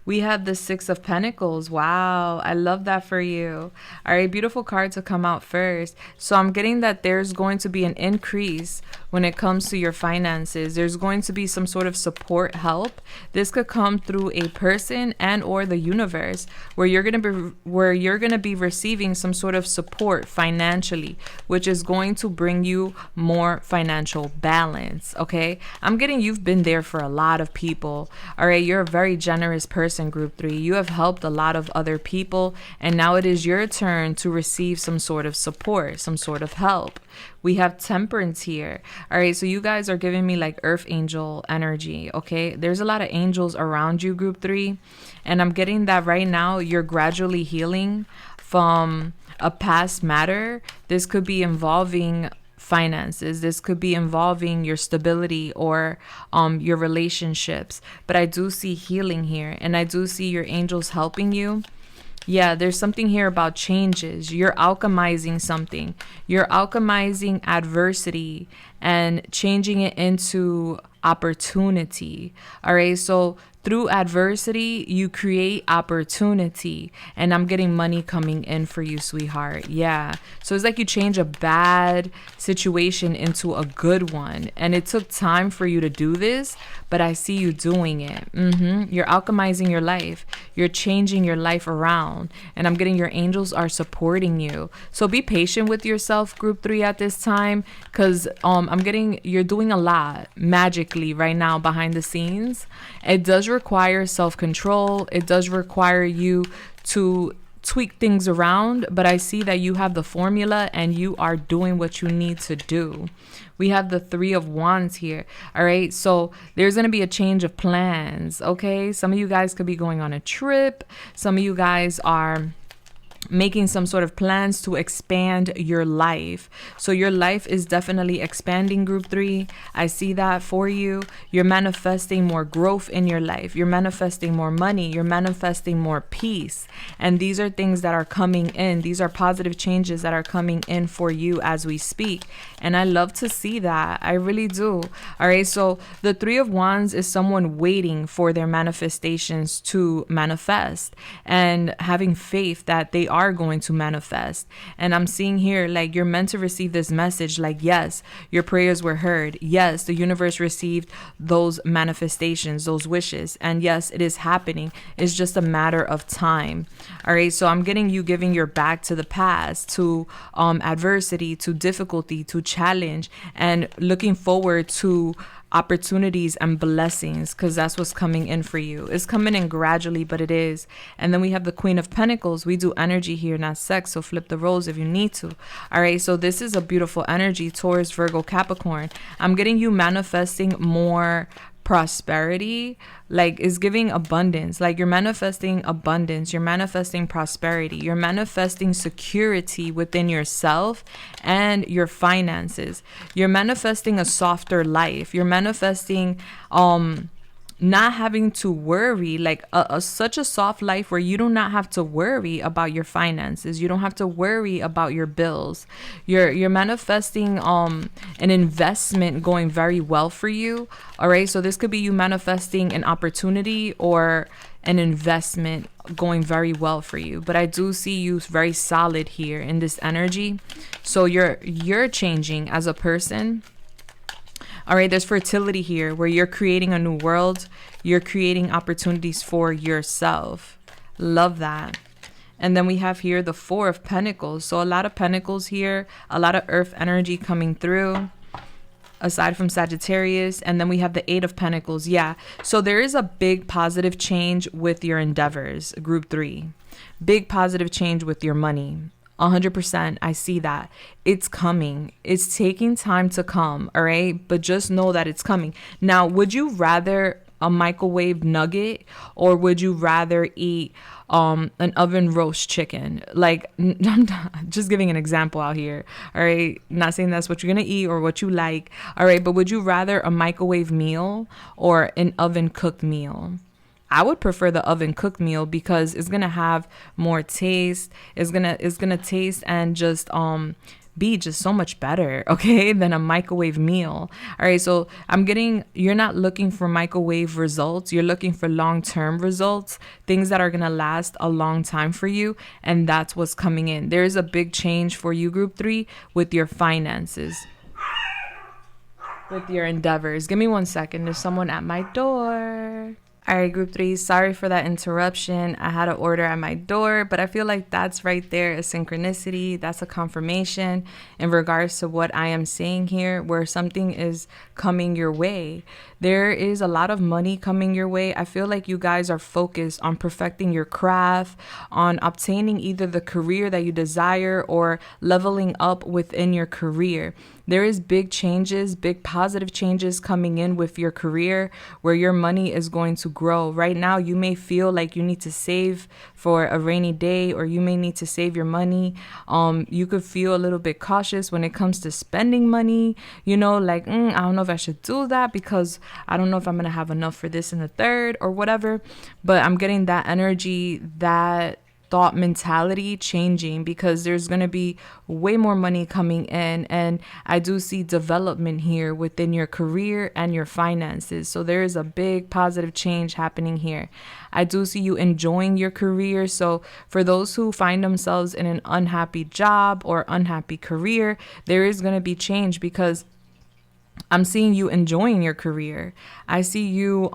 We have the 6 of Pentacles. Wow, I love that for you. All right, beautiful card to come out first. So I'm getting that there's going to be an increase when it comes to your finances. There's going to be some sort of support help. This could come through a person and or the universe where you're going to be receiving some sort of support financially, which is going to bring you more financial balance. Okay, I'm getting you've been there for a lot of people. All right, you're a very generous person. In group 3, you have helped a lot of other people, and now it is your turn to receive some sort of support, some sort of help. We have Temperance here. All right, so you guys are giving me like earth angel energy. Okay, there's a lot of angels around you, group 3, and I'm getting that right now you're gradually healing from a past matter. This could be involving finances. This could be involving your stability or your relationships. But I do see healing here, and I do see your angels helping you. Yeah, there's something here about changes. You're alchemizing something. You're alchemizing adversity and changing it into opportunity. All right, so through adversity, you create opportunity. And I'm getting money coming in for you, sweetheart. Yeah. So it's like you change a bad situation into a good one. And it took time for you to do this, but I see you doing it. You're alchemizing your life. You're changing your life around. And I'm getting your angels are supporting you. So be patient with yourself, group 3, at this time. Because I'm getting you're doing a lot magically right now behind the scenes. It does require self-control. It does require you to tweak things around, but I see that you have the formula and you are doing what you need to do. We have the 3 of Wands here. All right, so there's going to be a change of plans. Okay, some of you guys could be going on a trip. Some of you guys are making some sort of plans to expand your life. So your life is definitely expanding, group 3. I see that for you. You're manifesting more growth in your life. You're manifesting more money. You're manifesting more peace. And these are things that are coming in. These are positive changes that are coming in for you as we speak. And I love to see that. I really do. All right. So the 3 of Wands is someone waiting for their manifestations to manifest and having faith that they are going to manifest. And I'm seeing here like you're meant to receive this message, like, yes, your prayers were heard. Yes, the universe received those manifestations, those wishes. And yes, it is happening. It's just a matter of time. All right. So I'm getting you giving your back to the past, to adversity, to difficulty, to challenge, and looking forward to opportunities and blessings, because that's what's coming in for you. It's coming in gradually, but it is. And then we have the Queen of Pentacles. We do energy here, not sex, so flip the roles if you need to. All right, so this is a beautiful energy, Taurus, Virgo, Capricorn. I'm getting you manifesting more prosperity, like is giving abundance. Like you're manifesting abundance, you're manifesting prosperity, you're manifesting security within yourself and your finances. You're manifesting a softer life. You're manifesting not having to worry, like such a soft life where you do not have to worry about your finances. You don't have to worry about your bills. You're manifesting an investment going very well for you. All right, so this could be you manifesting an opportunity or an investment going very well for you. But I do see you very solid here in this energy. So you're changing as a person. All right, there's fertility here where you're creating a new world. You're creating opportunities for yourself. Love that. And then we have here the Four of Pentacles. So a lot of Pentacles here, a lot of earth energy coming through, aside from Sagittarius. And then we have the Eight of Pentacles. Yeah, so there is a big positive change with your endeavors, group 3. Big positive change with your money. 100%. I see that. It's coming. It's taking time to come. All right. But just know that it's coming. Now, would you rather a microwave nugget or would you rather eat an oven roast chicken? Like, I'm just giving an example out here. All right. Not saying that's what you're going to eat or what you like. All right. But would you rather a microwave meal or an oven cooked meal? I would prefer the oven cooked meal because it's gonna have more taste. It's gonna taste and just be just so much better, okay, than a microwave meal. All right, so you're not looking for microwave results. You're looking for long-term results, things that are gonna last a long time for you, and that's what's coming in. There is a big change for you, group 3, with your finances, with your endeavors. Give me 1 second. There's someone at my door. All right, group 3, sorry for that interruption. I had an order at my door, but I feel like that's right there, a synchronicity. That's a confirmation in regards to what I am saying here, where something is coming your way. There is a lot of money coming your way. I feel like you guys are focused on perfecting your craft, on obtaining either the career that you desire or leveling up within your career. There is big changes, big positive changes coming in with your career where your money is going to grow. Right now, you may feel like you need to save for a rainy day or you may need to save your money. You could feel a little bit cautious when it comes to spending money, you know, like, I don't know if I should do that because I don't know if I'm going to have enough for this in the third or whatever. But I'm getting that energy, that thought mentality changing because there's going to be way more money coming in, and I do see development here within your career and your finances. So there is a big positive change happening here. I do see you enjoying your career. So for those who find themselves in an unhappy job or unhappy career, there is going to be change because I'm seeing you enjoying your career. I see you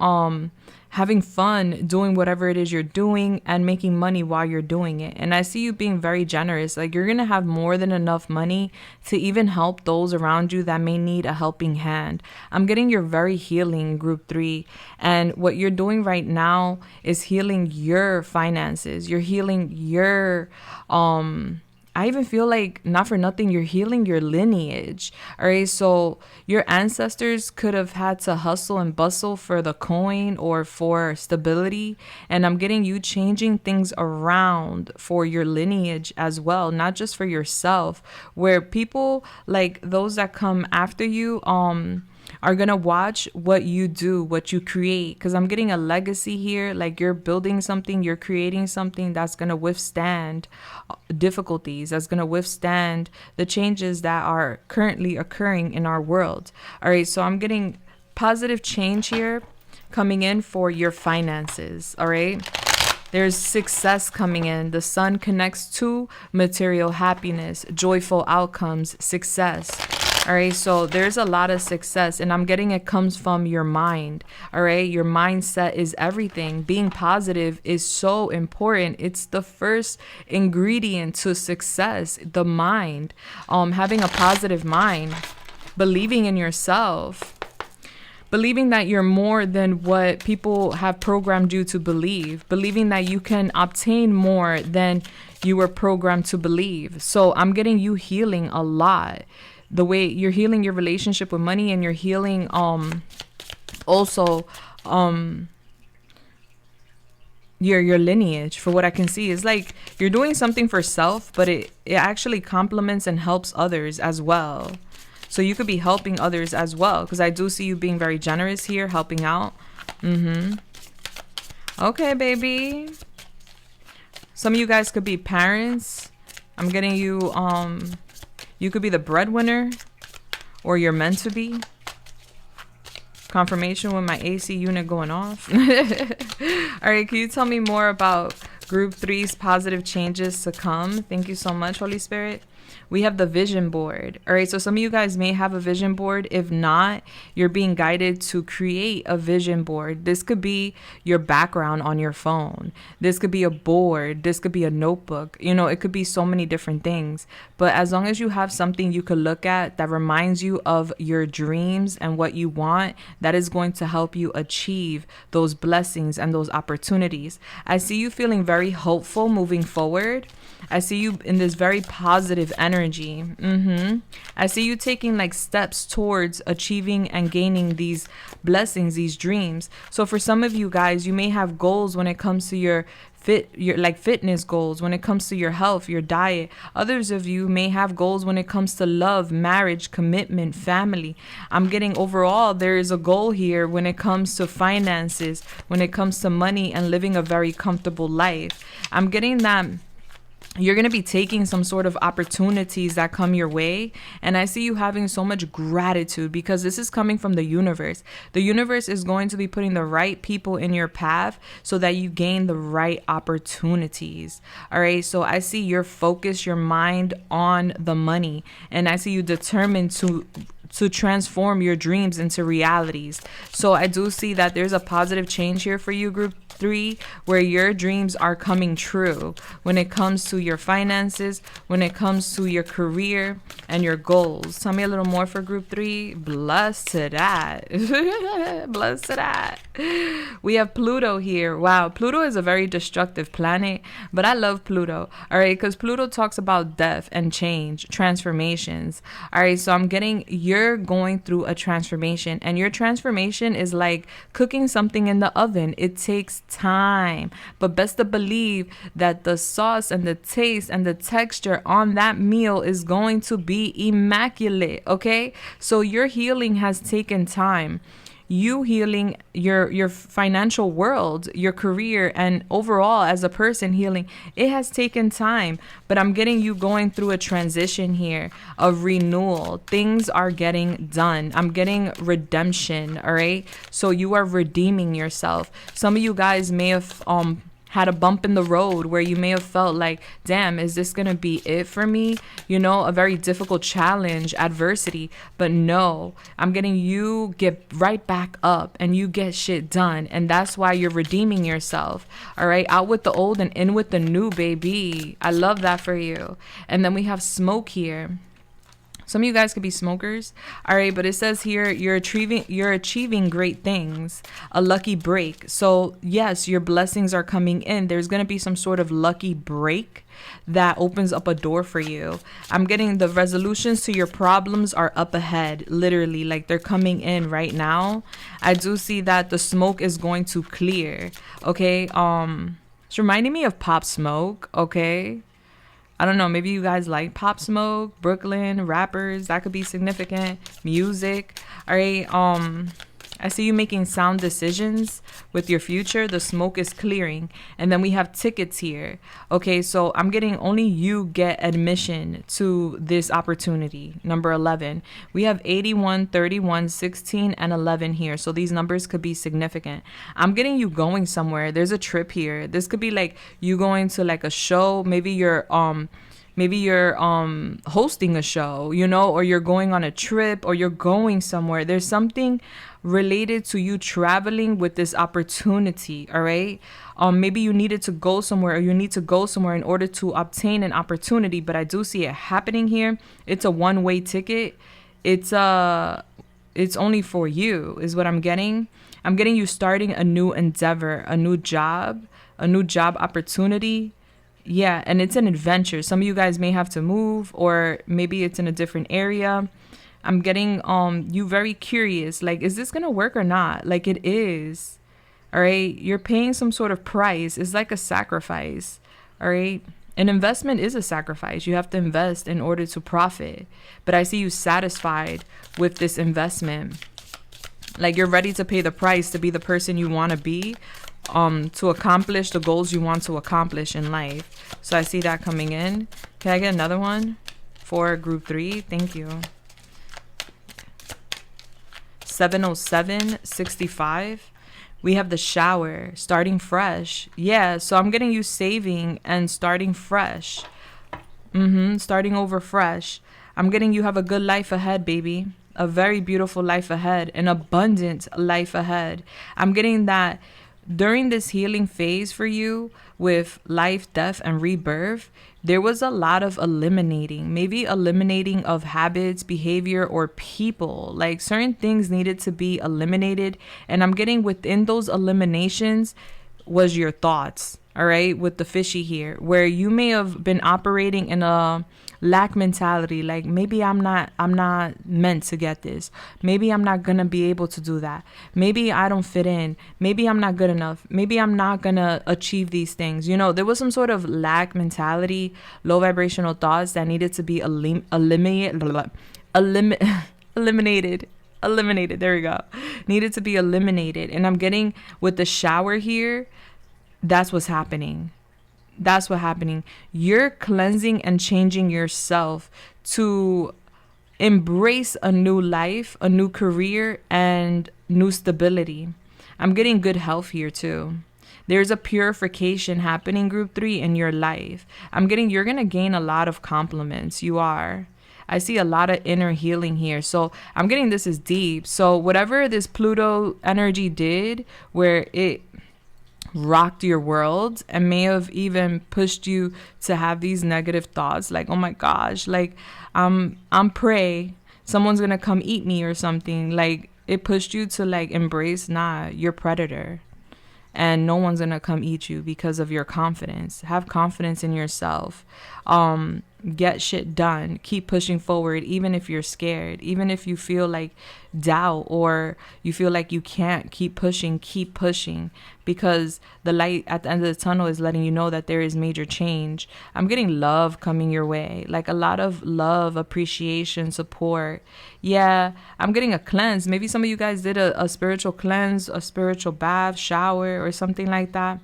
having fun doing whatever it is you're doing and making money while you're doing it. And I see you being very generous. Like you're going to have more than enough money to even help those around you that may need a helping hand. I'm getting you're very healing, group 3. And what you're doing right now is healing your finances. You're healing your I even feel like, not for nothing, you're healing your lineage. All right, so your ancestors could have had to hustle and bustle for the coin or for stability. And I'm getting you changing things around for your lineage as well, not just for yourself, where people like those that come after you are going to watch what you do, what you create. Because I'm getting a legacy here. Like you're building something, you're creating something that's going to withstand difficulties, that's going to withstand the changes that are currently occurring in our world. All right, so I'm getting positive change here coming in for your finances. All right. There's success coming in. The sun connects to material happiness, joyful outcomes, success. All right, so there's a lot of success, and I'm getting it comes from your mind. All right, your mindset is everything. Being positive is so important. It's the first ingredient to success, the mind. Having a positive mind, believing in yourself, believing that you're more than what people have programmed you to believe, believing that you can obtain more than you were programmed to believe. So I'm getting you healing a lot. The way you're healing your relationship with money, and you're healing also your lineage. For what I can see is like you're doing something for self, but it actually complements and helps others as well. So you could be helping others as well, because I do see you being very generous here, helping out. Okay, baby. Some of you guys could be parents. I'm getting you, you could be the breadwinner, or you're meant to be. Confirmation with my AC unit going off. All right, can you tell me more about Group 3's positive changes to come? Thank you so much, Holy Spirit. We have the vision board. All right, so some of you guys may have a vision board. If not, you're being guided to create a vision board. This could be your background on your phone. This could be a board. This could be a notebook. You know, it could be so many different things. But as long as you have something you could look at that reminds you of your dreams and what you want, that is going to help you achieve those blessings and those opportunities. I see you feeling very hopeful moving forward. I see you in this very positive energy. I see you taking like steps towards achieving and gaining these blessings, these dreams. So for some of you guys, you may have goals when it comes to your fitness goals, when it comes to your health, your diet. Others of you may have goals when it comes to love, marriage, commitment, family. I'm getting overall, there is a goal here when it comes to finances, when it comes to money and living a very comfortable life. I'm getting that you're going to be taking some sort of opportunities that come your way. And I see you having so much gratitude because this is coming from the universe. The universe is going to be putting the right people in your path so that you gain the right opportunities. All right. So I see your focus, your mind on the money. And I see you determined to transform your dreams into realities. So I do see that there's a positive change here for you, Group 3, where your dreams are coming true when it comes to your finances, when it comes to your career and your goals. Tell me a little more for Group 3. Bless to that. Bless to that. We have Pluto here. Wow, Pluto is a very destructive planet, but I love Pluto. All right, because Pluto talks about death and change, transformations. All right, so I'm getting you're going through a transformation, and your transformation is like cooking something in the oven. It takes time, but best to believe that the sauce and the taste and the texture on that meal is going to be immaculate. Okay, so your healing has taken time. You healing your financial world, your career, and overall as a person healing, it has taken time. But I'm getting you going through a transition here of renewal. Things are getting done. I'm getting redemption. All right. So you are redeeming yourself. Some of you guys may have had a bump in the road where you may have felt like, damn, is this gonna be it for me? You know, a very difficult challenge, adversity. But no, I'm getting you get right back up and you get shit done. And that's why you're redeeming yourself. All right, out with the old and in with the new, baby. I love that for you. And then we have smoke here. Some of you guys could be smokers. All right, but it says here you're achieving great things, a lucky break. So yes, your blessings are coming in. There's going to be some sort of lucky break that opens up a door for you. I'm getting the resolutions to your problems are up ahead, literally, like they're coming in right now. I do see that the smoke is going to clear. Okay, it's reminding me of Pop Smoke. Okay, I don't know, maybe you guys like Pop Smoke, Brooklyn, rappers, that could be significant, music. All right, I see you making sound decisions with your future. The smoke is clearing. And then we have tickets here. Okay, so I'm getting only you get admission to this opportunity. Number 11. We have 81, 31, 16, and 11 here. So these numbers could be significant. I'm getting you going somewhere. There's a trip here. This could be like you going to like a show. Maybe you're hosting a show, you know, or you're going on a trip, or you're going somewhere. There's something related to you traveling with this opportunity. All right, maybe you needed to go somewhere, or you need to go somewhere in order to obtain an opportunity, but I do see it happening here. It's a one-way ticket. It's only for you is what I'm getting. I'm getting you starting a new endeavor, a new job opportunity. Yeah, and it's an adventure. Some of you guys may have to move, or maybe it's in a different area. I'm getting you very curious, like, is this gonna work or not? Like, it is. All right, you're paying some sort of price. It's like a sacrifice. All right, an investment is a sacrifice. You have to invest in order to profit, but I see you satisfied with this investment. Like you're ready to pay the price to be the person you want to be, to accomplish the goals you want to accomplish in life. So I see that coming in. Can I get another one for group 3? Thank you. 70765. We have the shower, starting fresh. Yeah, so I'm getting you saving and starting fresh. Starting over fresh. I'm getting you have a good life ahead, baby. A very beautiful life ahead, an abundant life ahead. I'm getting that during this healing phase for you with life, death, and rebirth, there was a lot of eliminating, maybe eliminating of habits, behavior, or people. Like certain things needed to be eliminated. And I'm getting within those eliminations was your thoughts. All right, with the fishy here, where you may have been operating in a lack mentality, like maybe I'm not meant to get this, maybe I'm not gonna be able to do that, maybe I don't fit in, maybe I'm not good enough, maybe I'm not gonna achieve these things. You know, there was some sort of lack mentality, low vibrational thoughts that needed to be eliminated. There we go. Needed to be eliminated. And I'm getting with the shower here, that's what's happening. That's what's happening. You're cleansing and changing yourself to embrace a new life, a new career, and new stability. I'm getting good health here too. There's a purification happening, group 3, in your life. I'm getting you're going to gain a lot of compliments. You are. I see a lot of inner healing here. So I'm getting this is deep. So whatever this Pluto energy did, where it rocked your world and may have even pushed you to have these negative thoughts like, oh my gosh, like I'm prey, someone's gonna come eat me or something. Like it pushed you to like embrace, nah, you're predator and no one's gonna come eat you because of your confidence. Have confidence in yourself. Get shit done. Keep pushing forward, even if you're scared, even if you feel like doubt or you feel like you can't. Keep pushing, because the light at the end of the tunnel is letting you know that there is major change. I'm getting love coming your way, like a lot of love, appreciation, support. Yeah, I'm getting a cleanse. Maybe some of you guys did a spiritual cleanse, a spiritual bath, shower, or something like that.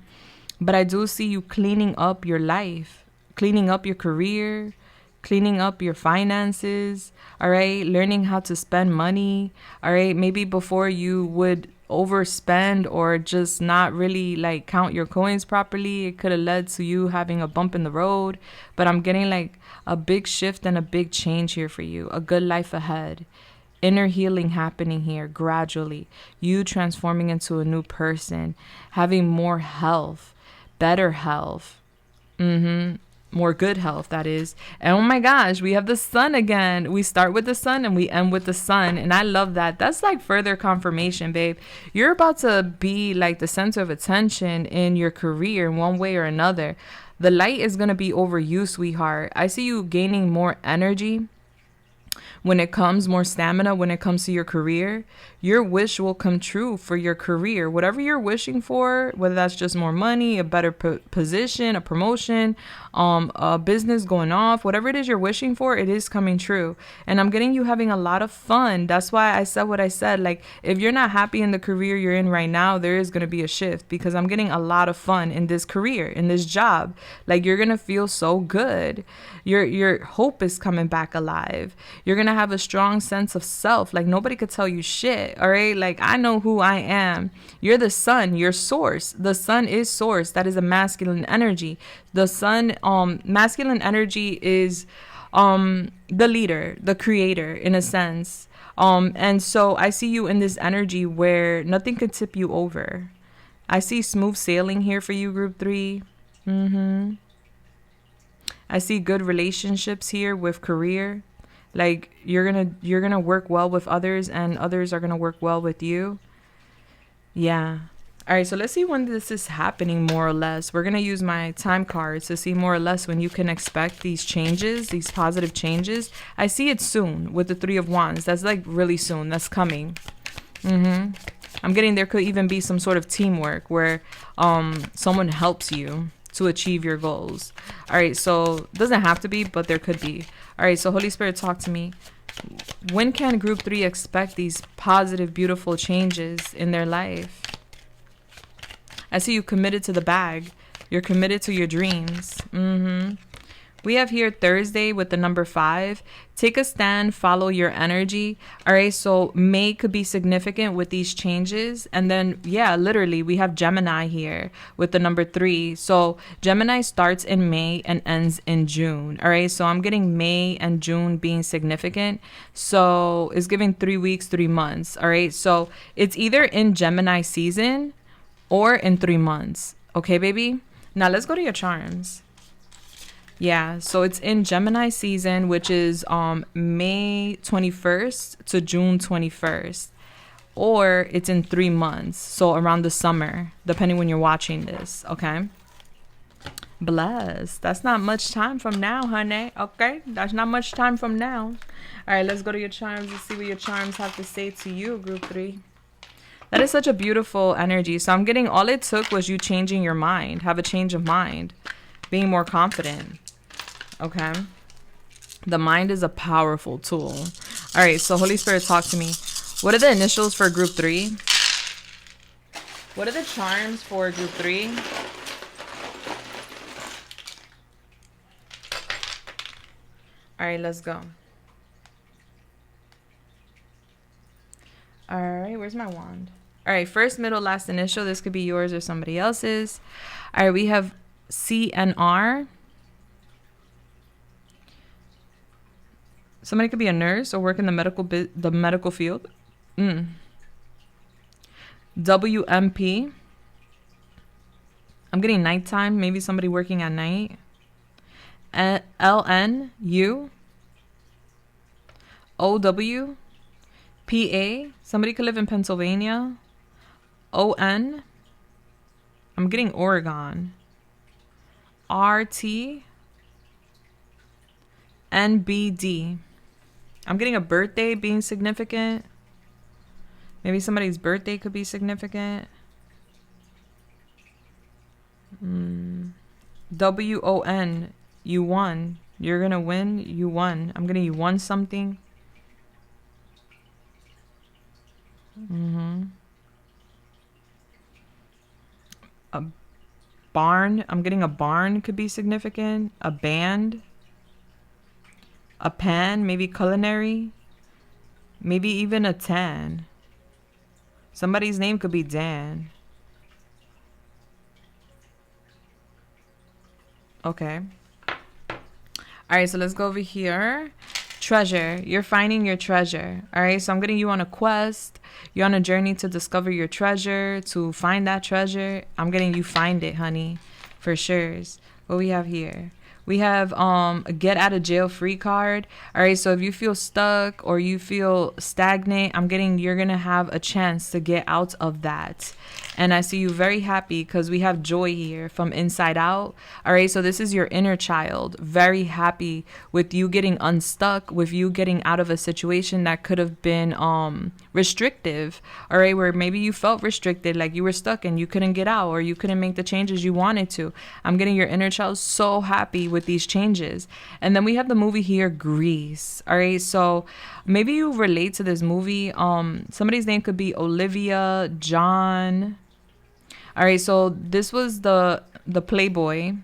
But I do see you cleaning up your life, cleaning up your career, cleaning up your finances, all right? Learning how to spend money, all right? Maybe before you would overspend or just not really like count your coins properly, it could have led to you having a bump in the road. But I'm getting like a big shift and a big change here for you, a good life ahead. Inner healing happening here gradually. You transforming into a new person, having more health, better health. More good health, that is. And oh my gosh, we have the sun again. We start with the sun and we end with the sun. And I love that. That's like further confirmation, babe. You're about to be like the center of attention in your career in one way or another. The light is going to be over you, sweetheart. I see you gaining more energy when it comes, more stamina when it comes to your career. Your wish will come true for your career. Whatever you're wishing for, whether that's just more money, a better position, a promotion, a business going off, whatever it is you're wishing for, it is coming true. And I'm getting you having a lot of fun. That's why I said what I said. Like, if you're not happy in the career you're in right now, there is going to be a shift, because I'm getting a lot of fun in this career, in this job. Like, you're going to feel so good. Your hope is coming back alive. You're going to have a strong sense of self. Like, nobody could tell you shit. All right. Like, I know who I am. You're the sun, your source. The sun is source. That is a masculine energy. The sun, masculine energy is the leader, the creator, in a sense. And so I see you in this energy where nothing could tip you over. I see smooth sailing here for you, group 3. I see good relationships here with career. Like, you're gonna work well with others, and others are gonna work well with you. Yeah. All right, so let's see when this is happening, more or less. We're gonna use my time cards to see more or less when you can expect these changes, these positive changes. I see it soon with the 3 of Wands. That's like really soon. That's coming. I'm getting there could even be some sort of teamwork where someone helps you to achieve your goals. All right, so it doesn't have to be, but there could be. All right, so Holy Spirit, talk to me. When can group 3 expect these positive, beautiful changes in their life? I see you committed to the bag. You're committed to your dreams. We have here Thursday with the number 5. Take a stand, follow your energy. All right, so May could be significant with these changes. And then, yeah, literally, we have Gemini here with the number 3. So Gemini starts in May and ends in June. All right, so I'm getting May and June being significant. So it's giving 3 weeks, 3 months. All right, so it's either in Gemini season or in 3 months. Okay, baby? Now let's go to your charms. Yeah, so it's in Gemini season, which is May 21st to June 21st. Or it's in 3 months, so around the summer, depending when you're watching this, okay? Bless. That's not much time from now, honey, okay? That's not much time from now. All right, let's go to your charms and see what your charms have to say to you, group 3. That is such a beautiful energy. So I'm getting all it took was you changing your mind, have a change of mind, being more confident. Okay. The mind is a powerful tool. All right. So Holy Spirit, talk to me. What are the initials for group 3? What are the charms for group 3? All right. Let's go. All right. Where's my wand? All right. First, middle, last initial. This could be yours or somebody else's. All right. We have C and R. Somebody could be a nurse or work in the medical field. WMP. I'm getting nighttime. Maybe somebody working at night. LNU. OW. PA. Somebody could live in Pennsylvania. ON. I'm getting Oregon. RT. NBD. I'm getting a birthday being significant. Maybe somebody's birthday could be significant. WON. You won. You're going to win. You won. I'm getting you won something. A barn. I'm getting a barn could be significant. A band. A pan, maybe culinary, maybe even a tan. Somebody's name could be Dan. Okay. All right, so let's go over here. Treasure. You're finding your treasure. All right, so I'm getting you on a quest. You're on a journey to discover your treasure, to find that treasure. I'm getting you find it, honey, for sure. What we have here? We have a get out of jail free card. All right, so if you feel stuck or you feel stagnant, I'm getting you're going to have a chance to get out of that. And I see you very happy because we have joy here from inside out. All right, so this is your inner child. Very happy with you getting unstuck, with you getting out of a situation that could have been restrictive. All right, where maybe you felt restricted, like you were stuck and you couldn't get out or you couldn't make the changes you wanted to. I'm getting your inner child so happy with these changes. And then we have the movie here, Grease. All right, so maybe you relate to this movie. Somebody's name could be Olivia, John. All right, so this was the playboy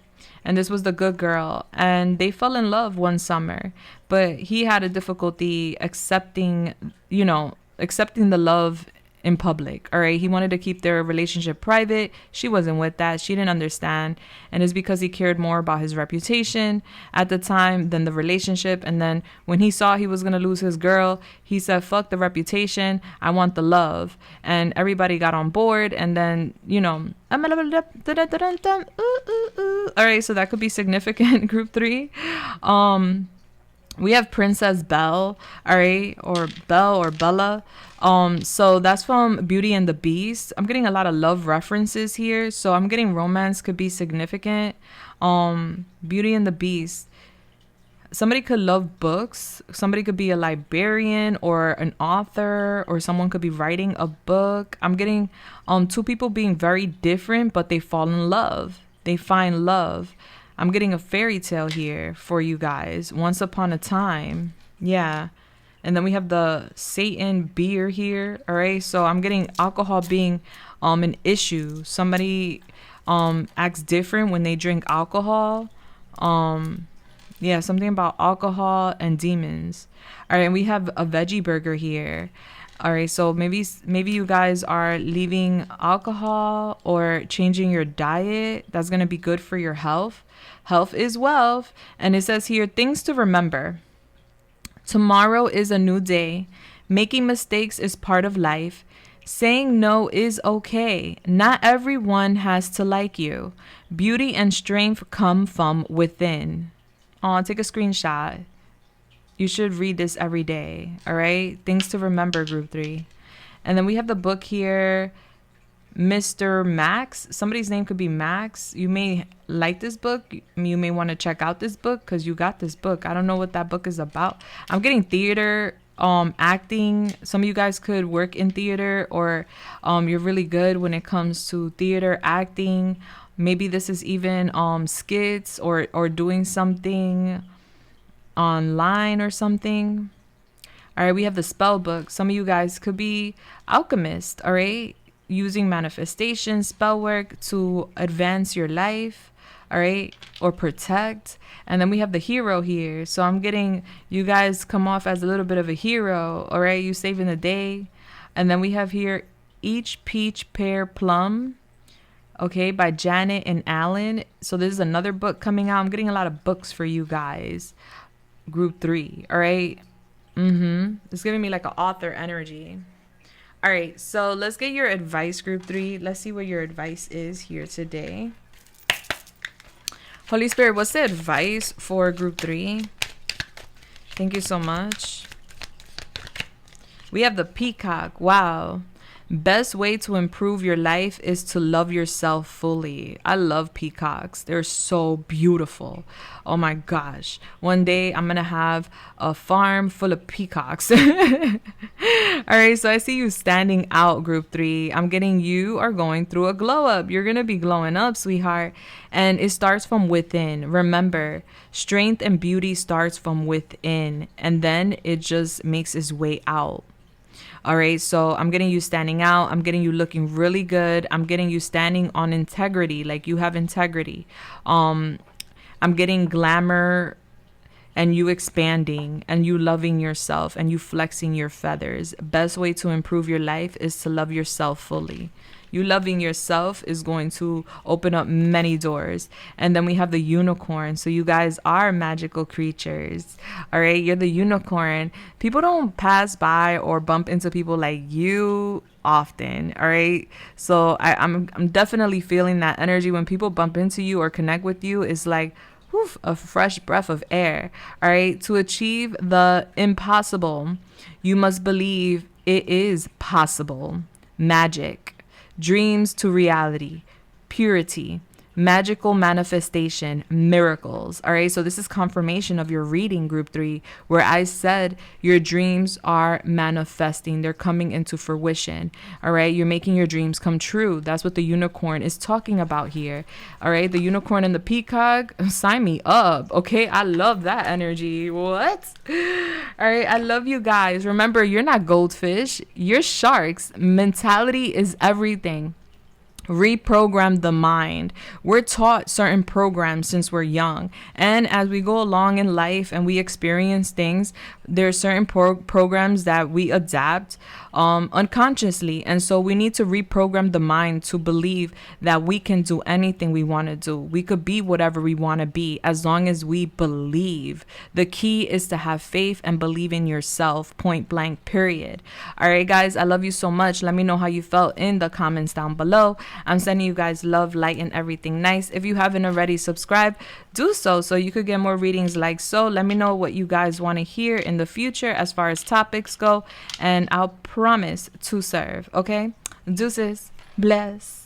and this was the good girl, and they fell in love one summer, but he had a difficulty accepting the love in public. All right, he wanted to keep their relationship private. She wasn't with that. She didn't understand, and it's because he cared more about his reputation at the time than the relationship. And then when he saw he was gonna lose his girl, he said, fuck the reputation, I want the love. And everybody got on board, and then all right, so that could be significant. Group 3. We have Princess Belle, all right, or Belle or Bella. So that's from Beauty and the Beast. I'm getting a lot of love references here. So I'm getting romance could be significant. Beauty and the Beast. Somebody could love books. Somebody could be a librarian or an author, or someone could be writing a book. I'm getting 2 people being very different, but they fall in love. They find love. I'm getting a fairy tale here for you guys. Once upon a time. Yeah. And then we have the Satan beer here. All right. So I'm getting alcohol being an issue. Somebody acts different when they drink alcohol. Yeah, something about alcohol and demons. All right, and we have a veggie burger here. All right, so maybe you guys are leaving alcohol or changing your diet. That's going to be good for your health. Health is wealth. And it says here, things to remember. Tomorrow is a new day. Making mistakes is part of life. Saying no is okay. Not everyone has to like you. Beauty and strength come from within. Oh, take a screenshot. You should read this every day. All right. Things to remember, group 3. And then we have the book here, Mr. Max. Somebody's name could be Max. You may like this book. You may want to check out this book because you got this book. I don't know what that book is about. I'm getting theater, acting. Some of you guys could work in theater, or you're really good when it comes to theater, acting. Maybe this is even skits or doing something online or something. All right, we have the spell book. Some of you guys could be alchemists, all right? Using manifestation, spell work to advance your life, all right? Or protect. And then we have the hero here. So I'm getting you guys come off as a little bit of a hero, all right? You saving the day. And then we have here Each Peach Pear Plum. Okay, by Janet and Alan. So this is another book coming out. I'm getting a lot of books for you guys. Group 3. All right. It's giving me like an author energy. All right. So let's get your advice, group 3. Let's see what your advice is here today. Holy Spirit, what's the advice for group 3? Thank you so much. We have the peacock. Wow. Best way to improve your life is to love yourself fully. I love peacocks. They're so beautiful. Oh my gosh. One day I'm going to have a farm full of peacocks. All right. So I see you standing out, group 3. I'm getting you are going through a glow up. You're going to be glowing up, sweetheart. And it starts from within. Remember, strength and beauty starts from within. And then it just makes its way out. All right, so I'm getting you standing out. I'm getting you looking really good. I'm getting you standing on integrity, like you have integrity. I'm getting glamour and you expanding and you loving yourself and you flexing your feathers. Best way to improve your life is to love yourself fully. You loving yourself is going to open up many doors. And then we have the unicorn. So you guys are magical creatures. All right. You're the unicorn. People don't pass by or bump into people like you often. All right. So I'm definitely feeling that energy when people bump into you or connect with you. It's like a fresh breath of air. All right. To achieve the impossible, you must believe it is possible. Magic. Dreams to reality, purity, magical manifestation, miracles. All right. So this is confirmation of your reading, group 3, where I said your dreams are manifesting. They're coming into fruition. All right. You're making your dreams come true. That's what the unicorn is talking about here. All right. The unicorn and the peacock, sign me up. Okay. I love that energy. What? All right. I love you guys. Remember, you're not goldfish. You're sharks. Mentality is everything. Reprogram the mind. We're taught certain programs since we're young, and as we go along in life and we experience things, there are certain programs that we adapt unconsciously, and so we need to reprogram the mind to believe that we can do anything we want to do. We could be whatever we want to be as long as we believe. The key is to have faith and believe in yourself, point blank, period. All right, guys, I love you so much. Let me know how you felt in the comments down below. I'm sending you guys love, light, and everything nice. If you haven't already subscribed, do so you could get more readings like so. Let me know what you guys want to hear in the future as far as topics go, and I'll promise to serve. Okay? Deuces. Bless.